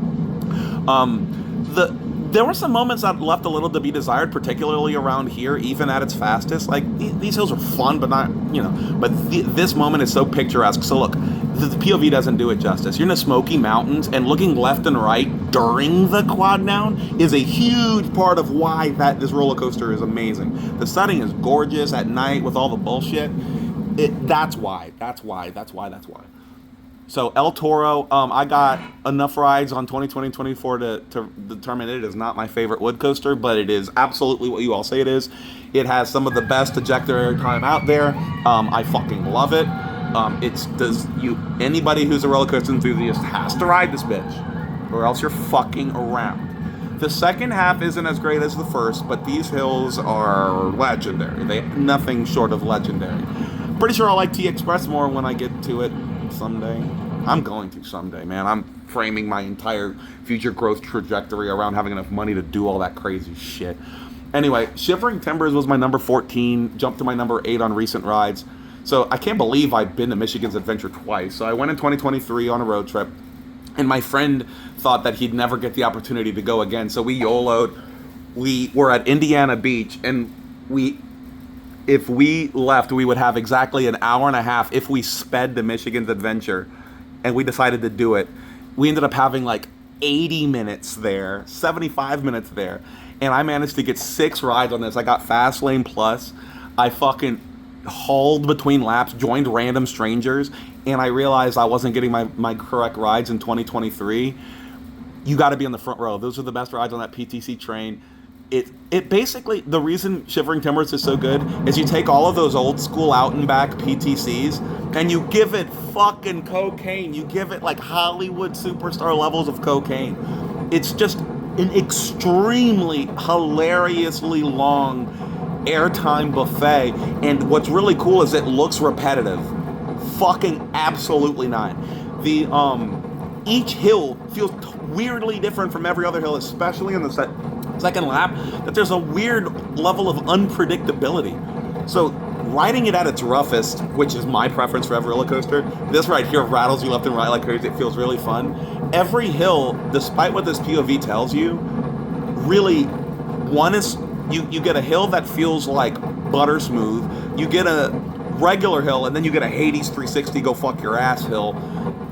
[SPEAKER 1] There were some moments that left a little to be desired, particularly around here, even at its fastest. Like, these hills are fun, but not, but this moment is so picturesque. So look, the POV doesn't do it justice. You're in the Smoky Mountains, and looking left and right during the quad down is a huge part of why this roller coaster is amazing. The setting is gorgeous at night with all the bullshit. That's why. So El Toro, I got enough rides on 2020 and 24 to determine it is not my favorite wood coaster, but it is absolutely what you all say it is. It has some of the best ejector airtime out there. I fucking love it. Anybody who's a roller coaster enthusiast has to ride this bitch, or else you're fucking around. The second half isn't as great as the first, but these hills are legendary. They nothing short of legendary. Pretty sure I'll like T-Express more when I get to it someday. I'm going to someday, man. I'm framing my entire future growth trajectory around having enough money to do all that crazy shit. Anyway, Shivering Timbers was my number 14, jumped to my number 8 on recent rides. So I can't believe I've been to Michigan's Adventure twice. So I went in 2023 on a road trip, and my friend thought that he'd never get the opportunity to go again. So we YOLO'd. We were at Indiana Beach, and if we left, we would have exactly an hour and a half if we sped to Michigan's Adventure, and we decided to do it. We ended up having like 80 minutes there, 75 minutes there, and I managed to get 6 rides on this. I got Fast Lane Plus. I fucking hauled between laps, joined random strangers, and I realized I wasn't getting my correct rides in 2023. You got to be in the front row. Those are the best rides on that PTC train. It basically, the reason Shivering Timbers is so good is you take all of those old school out and back PTCs and you give it fucking cocaine. You give it like Hollywood superstar levels of cocaine. It's just an extremely hilariously long airtime buffet, and what's really cool is it looks repetitive. Fucking absolutely not. The each hill feels weirdly different from every other hill, especially in the second lap, that there's a weird level of unpredictability. So riding it at its roughest, which is my preference for every roller coaster, this right here rattles you left and right like crazy. It feels really fun. Every hill, despite what this POV tells you, really, one is you get a hill that feels like butter smooth. You get a regular hill, and then you get a Hades 360 go fuck your ass hill,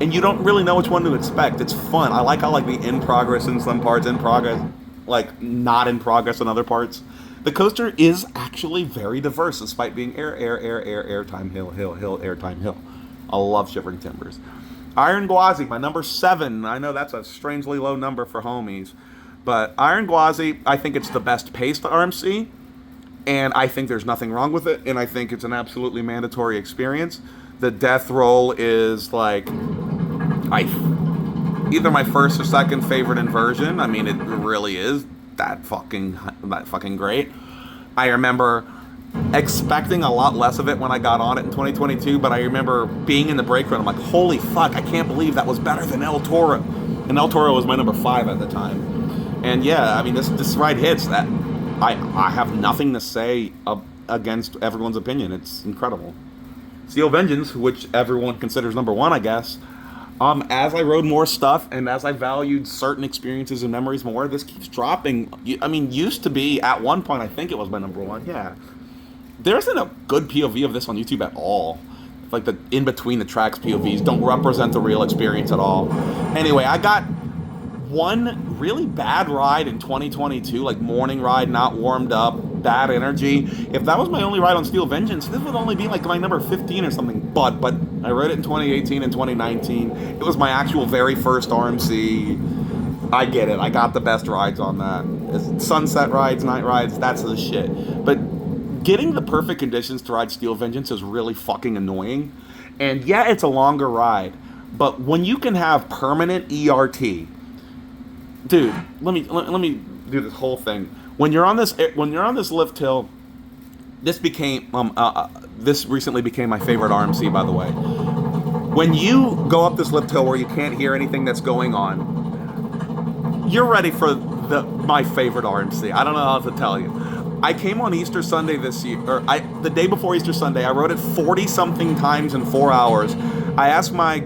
[SPEAKER 1] and you don't really know which one to expect. It's fun. I like how like the in progress in some parts, in progress, like not in progress in other parts. The coaster is actually very diverse, despite being airtime hill, airtime hill. I love Shivering Timbers. Iron Gwazi, my number 7. I know that's a strangely low number for homies, but Iron Gwazi, I think it's the best paced RMC, and I think there's nothing wrong with it, and I think it's an absolutely mandatory experience. The death roll is like either my first or second favorite inversion. I mean, it really is that fucking great. I remember expecting a lot less of it when I got on it in 2022, but I remember being in the break room, I'm like, holy fuck, I can't believe that was better than El Toro. And El Toro was my number 5 at the time. And yeah, I mean, this ride hits. That I have nothing to say against everyone's opinion. It's incredible. Steel Vengeance, which everyone considers number 1, I guess. As I rode more stuff and as I valued certain experiences and memories more, this keeps dropping. I mean, used to be at one point, I think it was my number 1. Yeah. There isn't a good POV of this on YouTube at all. Like the in between the tracks POVs don't represent the real experience at all. Anyway, I got one really bad ride in 2022, like morning ride, not warmed up, bad energy. If that was my only ride on Steel Vengeance, this would only be like my number 15 or something. But I rode it in 2018 and 2019. It was my actual very first RMC. I get it. I got the best rides on that. It's sunset rides, night rides, that's the shit. But getting the perfect conditions to ride Steel Vengeance is really fucking annoying. And yeah, it's a longer ride, but when you can have permanent ERT, dude, let me do this whole thing. When you're on this lift hill, this recently became my favorite RMC, by the way. When you go up this lift hill where you can't hear anything that's going on, you're ready for my favorite RMC. I don't know how to tell you. I came on Easter Sunday this year, the day before Easter Sunday. I rode it 40-something times in 4 hours. I asked my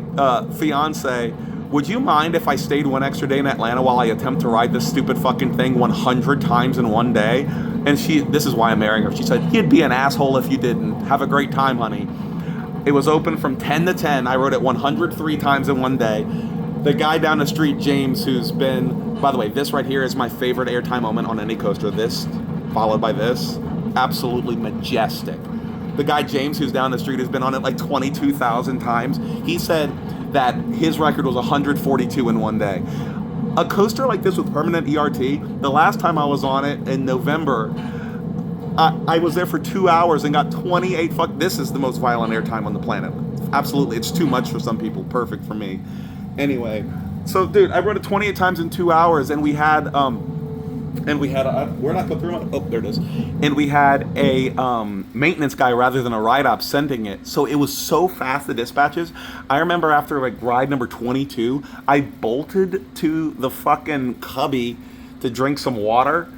[SPEAKER 1] fiance, would you mind if I stayed one extra day in Atlanta while I attempt to ride this stupid fucking thing 100 times in one day? And this is why I'm marrying her. She said, you'd be an asshole if you didn't. Have a great time, honey. It was open from 10 to 10. I rode it 103 times in one day. The guy down the street, James, who's been, by the way, this right here is my favorite airtime moment on any coaster. This, followed by this, absolutely majestic. The guy, James, who's down the street, has been on it like 22,000 times. He said that his record was 142 in one day. A coaster like this with permanent ERT, the last time I was on it in November, I was there for 2 hours and got 28 this is the most violent airtime on the planet. Absolutely, it's too much for some people, perfect for me. Anyway, so dude, I rode it 28 times in 2 hours, and we had where'd I put through? Oh, there it is. And we had a maintenance guy rather than a ride op sending it. So it was so fast, the dispatches. I remember after like ride number 22, I bolted to the fucking cubby to drink some water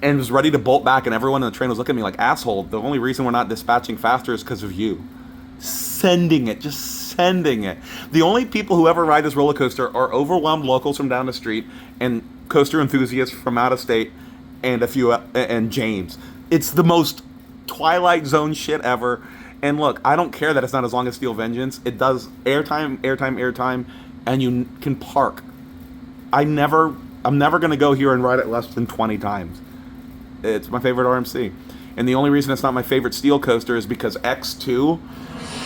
[SPEAKER 1] and was ready to bolt back, and everyone in the train was looking at me like, asshole, the only reason we're not dispatching faster is because of you. Sending it. The only people who ever ride this roller coaster are overwhelmed locals from down the street and coaster enthusiasts from out of state and and James. It's the most Twilight Zone shit ever. And look, I don't care that it's not as long as Steel Vengeance. It does airtime, and you can park. I'm never gonna go here and ride it less than 20 times. It's my favorite RMC. And the only reason it's not my favorite steel coaster is because X2,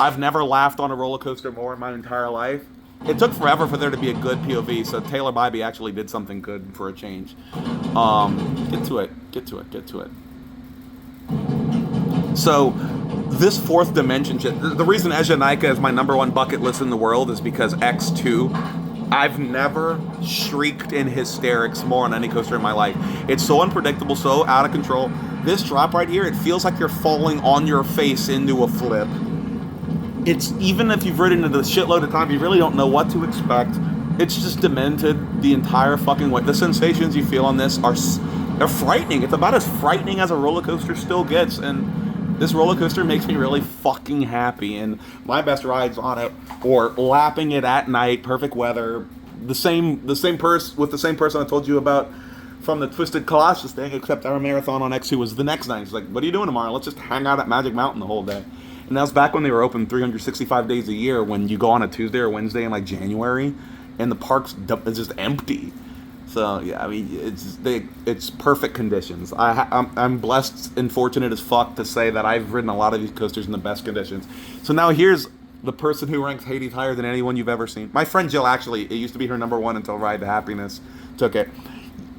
[SPEAKER 1] I've never laughed on a roller coaster more in my entire life. It took forever for there to be a good POV, so Taylor Bybee actually did something good for a change. Get to it. So, this fourth dimension shit, the reason Ejanaika is my number one bucket list in the world is because X2, I've never shrieked in hysterics more on any coaster in my life. It's so unpredictable, so out of control. This drop right here, it feels like you're falling on your face into a flip. It's, even if you've ridden it a shitload of times, you really don't know what to expect. It's just demented the entire fucking way. The sensations you feel on this they're frightening. It's about as frightening as a roller coaster still gets, and this roller coaster makes me really fucking happy. And my best rides on it, or lapping it at night, perfect weather, the same person I told you about from the Twisted Colossus thing, except our marathon on X2 was the next night. He's like, what are you doing tomorrow? Let's just hang out at Magic Mountain the whole day. And that was back when they were open 365 days a year, when you go on a Tuesday or Wednesday in like January, and the park's just empty. So yeah, I mean, it's perfect conditions. I'm blessed and fortunate as fuck to say that I've ridden a lot of these coasters in the best conditions. So now here's the person who ranks Hades higher than anyone you've ever seen. My friend Jill, actually, it used to be her number one until Ride to Happiness took it.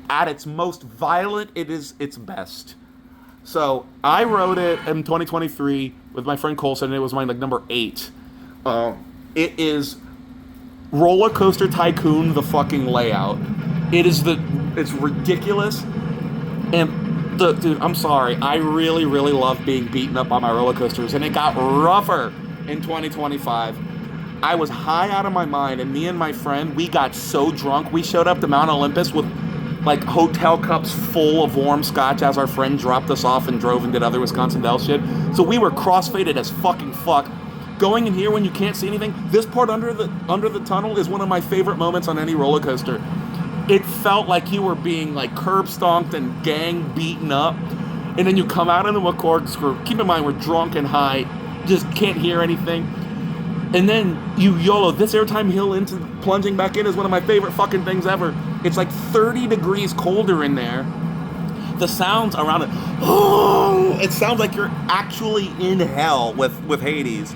[SPEAKER 1] At its most violent, it is its best. So I rode it in 2023 with my friend Colson, and it was my number 8. It is Roller Coaster Tycoon, the fucking layout. It's ridiculous. And dude, I'm sorry, I really, really love being beaten up on my roller coasters, and it got rougher in 2025. I was high out of my mind, and me and my friend, we got so drunk, we showed up to Mount Olympus with like hotel cups full of warm scotch as our friend dropped us off and drove and did other Wisconsin Dells shit. So we were crossfaded as fucking fuck. Going in here when you can't see anything, this part under the tunnel is one of my favorite moments on any roller coaster. It felt like you were being like curb stomped and gang beaten up. And then you come out into a corkscrew. Keep in mind, we're drunk and high, just can't hear anything. And then you YOLO. This airtime hill into plunging back in is one of my favorite fucking things ever. It's like 30 degrees colder in there. The sounds around it, oh, it sounds like you're actually in hell with Hades.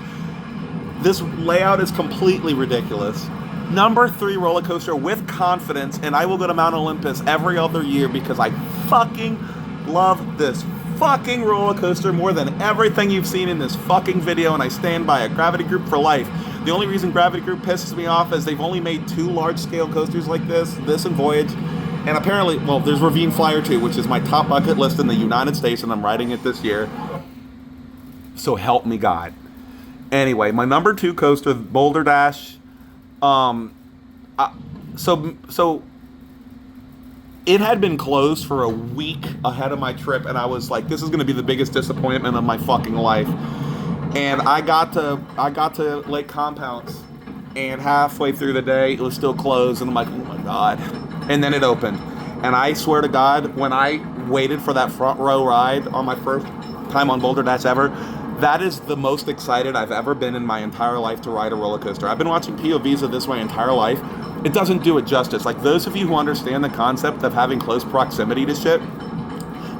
[SPEAKER 1] This layout is completely ridiculous. Number 3 roller coaster with confidence, and I will go to Mount Olympus every other year because I fucking love this fucking roller coaster more than everything you've seen in this fucking video, and I stand by it. Gravity Group for life. The only reason Gravity Group pisses me off is they've only made 2 large-scale coasters like this and Voyage, and apparently, well, there's Ravine Flyer 2, which is my top bucket list in the United States, and I'm riding it this year. So help me God. Anyway, my number 2 coaster, Boulder Dash. So it had been closed for a week ahead of my trip, and I was like, this is going to be the biggest disappointment of my fucking life. And I got to Lake Compounce, And halfway through the day, it was still closed, and I'm like, oh my God. And then it opened. And I swear to God, when I waited for that front row ride on my first time on Boulder Dash ever, that is the most excited I've ever been in my entire life to ride a roller coaster. I've been watching POVs of this my entire life. It doesn't do it justice. Like, those of you who understand the concept of having close proximity to shit,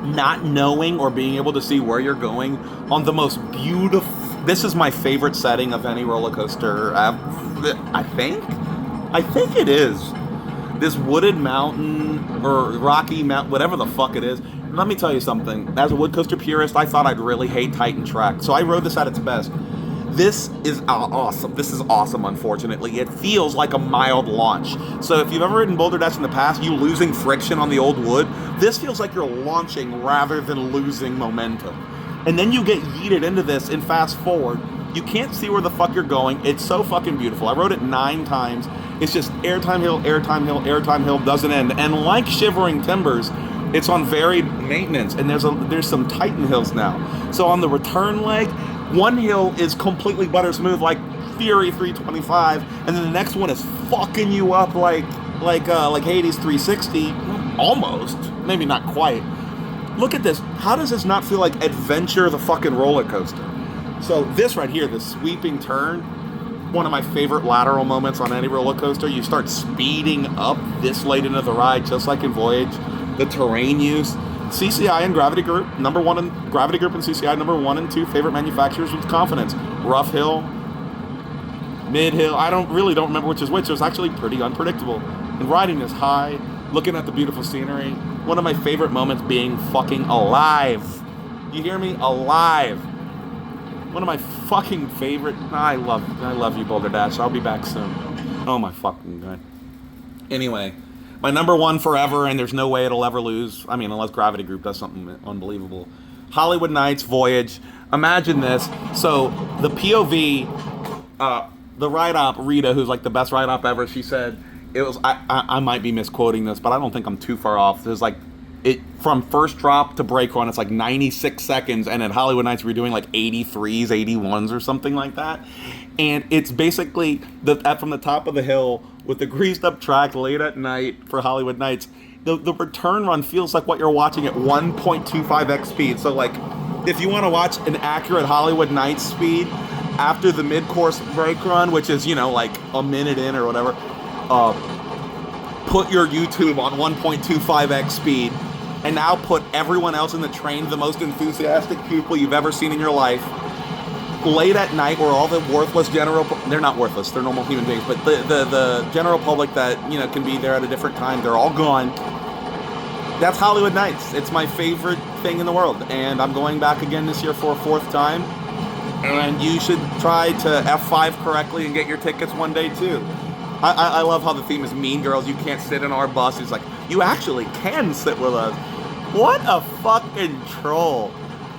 [SPEAKER 1] not knowing or being able to see where you're going on the most beautiful... This is my favorite setting of any roller coaster. I think it is. This wooded mountain or rocky mountain, whatever the fuck it is. Let me tell you something. As a wood coaster purist, I thought I'd really hate Titan Track, so I rode this at its best. This is awesome. This is awesome, unfortunately. It feels like a mild launch. So if you've ever ridden Boulder Dash in the past, you losing friction on the old wood, this feels like you're launching rather than losing momentum. And then you get yeeted into this and fast forward. You can't see where the fuck you're going. It's so fucking beautiful. I rode it 9 times. It's just airtime hill, airtime hill, airtime hill, doesn't end. And like Shivering Timbers, it's on varied maintenance, and there's some Titan hills now. So on the return leg, one hill is completely butter smooth, like Fury 325, and then the next one is fucking you up like Hades 360, almost, maybe not quite. Look at this. How does this not feel like Adventure the fucking roller coaster? So this right here, the sweeping turn, one of my favorite lateral moments on any roller coaster. You start speeding up this late into the ride, just like in Voyage. The terrain use, CCI and Gravity Group, Gravity Group and CCI, number 1 and 2 favorite manufacturers with confidence. Rough hill, mid hill, I don't remember which is which. It was actually pretty unpredictable. And riding this high, looking at the beautiful scenery, one of my favorite moments being fucking alive. You hear me? Alive. One of my fucking favorite, I love you, Boulder Dash. I'll be back soon. Oh my fucking God. Anyway. My number 1 forever, and there's no way it'll ever lose. I mean, unless Gravity Group does something unbelievable. Hollywood Nights, Voyage. Imagine this. So, the POV, the ride-op, Rita, who's like the best ride-op ever, she said, it was, I might be misquoting this, but I don't think I'm too far off. There's like, from first drop to brake run, it's like 96 seconds, and at Hollywood Nights, we're doing like 83s, 81s, or something like that. And it's basically from the top of the hill with the greased up track late at night for Hollywood Nights. The return run feels like what you're watching at 1.25x speed. So like, if you want to watch an accurate Hollywood Nights speed after the mid-course brake run, which is, like a minute in or whatever, put your YouTube on 1.25x speed, and now put everyone else in the train, the most enthusiastic people you've ever seen in your life, late at night where all the worthless they're not worthless, they're normal human beings, but the general public that, can be there at a different time, they're all gone. That's Hollywood Nights. It's my favorite thing in the world, and I'm going back again this year for a 4th time, and you should try to F5 correctly and get your tickets one day too. I love how the theme is Mean Girls. You can't sit in our bus. It's like, you actually can sit with us. What a fucking troll.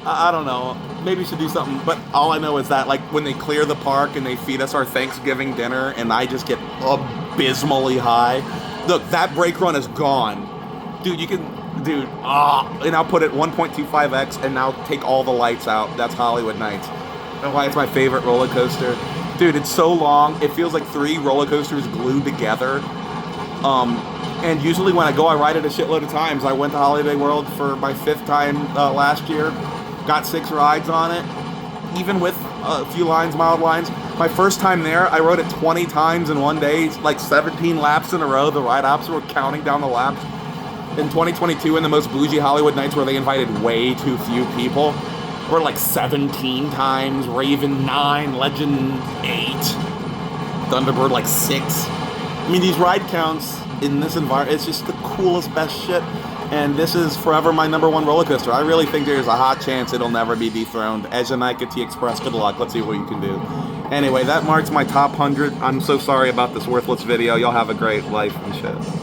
[SPEAKER 1] I don't know. Maybe we should do something. But all I know is that, like, when they clear the park and they feed us our Thanksgiving dinner and I just get abysmally high. Look, that brake run is gone. Dude, and I'll put it 1.25x and now take all the lights out. That's Hollywood Nights. And why it's my favorite roller coaster. Dude, it's so long. It feels like 3 roller coasters glued together. And usually when I go, I ride it a shitload of times. I went to Holiday World for my 5th time last year. Got 6 rides on it, even with a few mild lines. My first time there, I rode it 20 times in one day, like 17 laps in a row. The ride ops were counting down the laps. In 2022, in the most bougie Hollywood Nights where they invited way too few people, we're like 17 times, Raven 9, Legend 8, Thunderbird like 6. I mean, these ride counts in this environment, it's just the coolest, best shit. And this is forever my number 1 roller coaster. I really think there's a hot chance it'll never be dethroned. Ejanike T Express, good luck. Let's see what you can do. Anyway, that marks my top 100. I'm so sorry about this worthless video. Y'all have a great life and shit.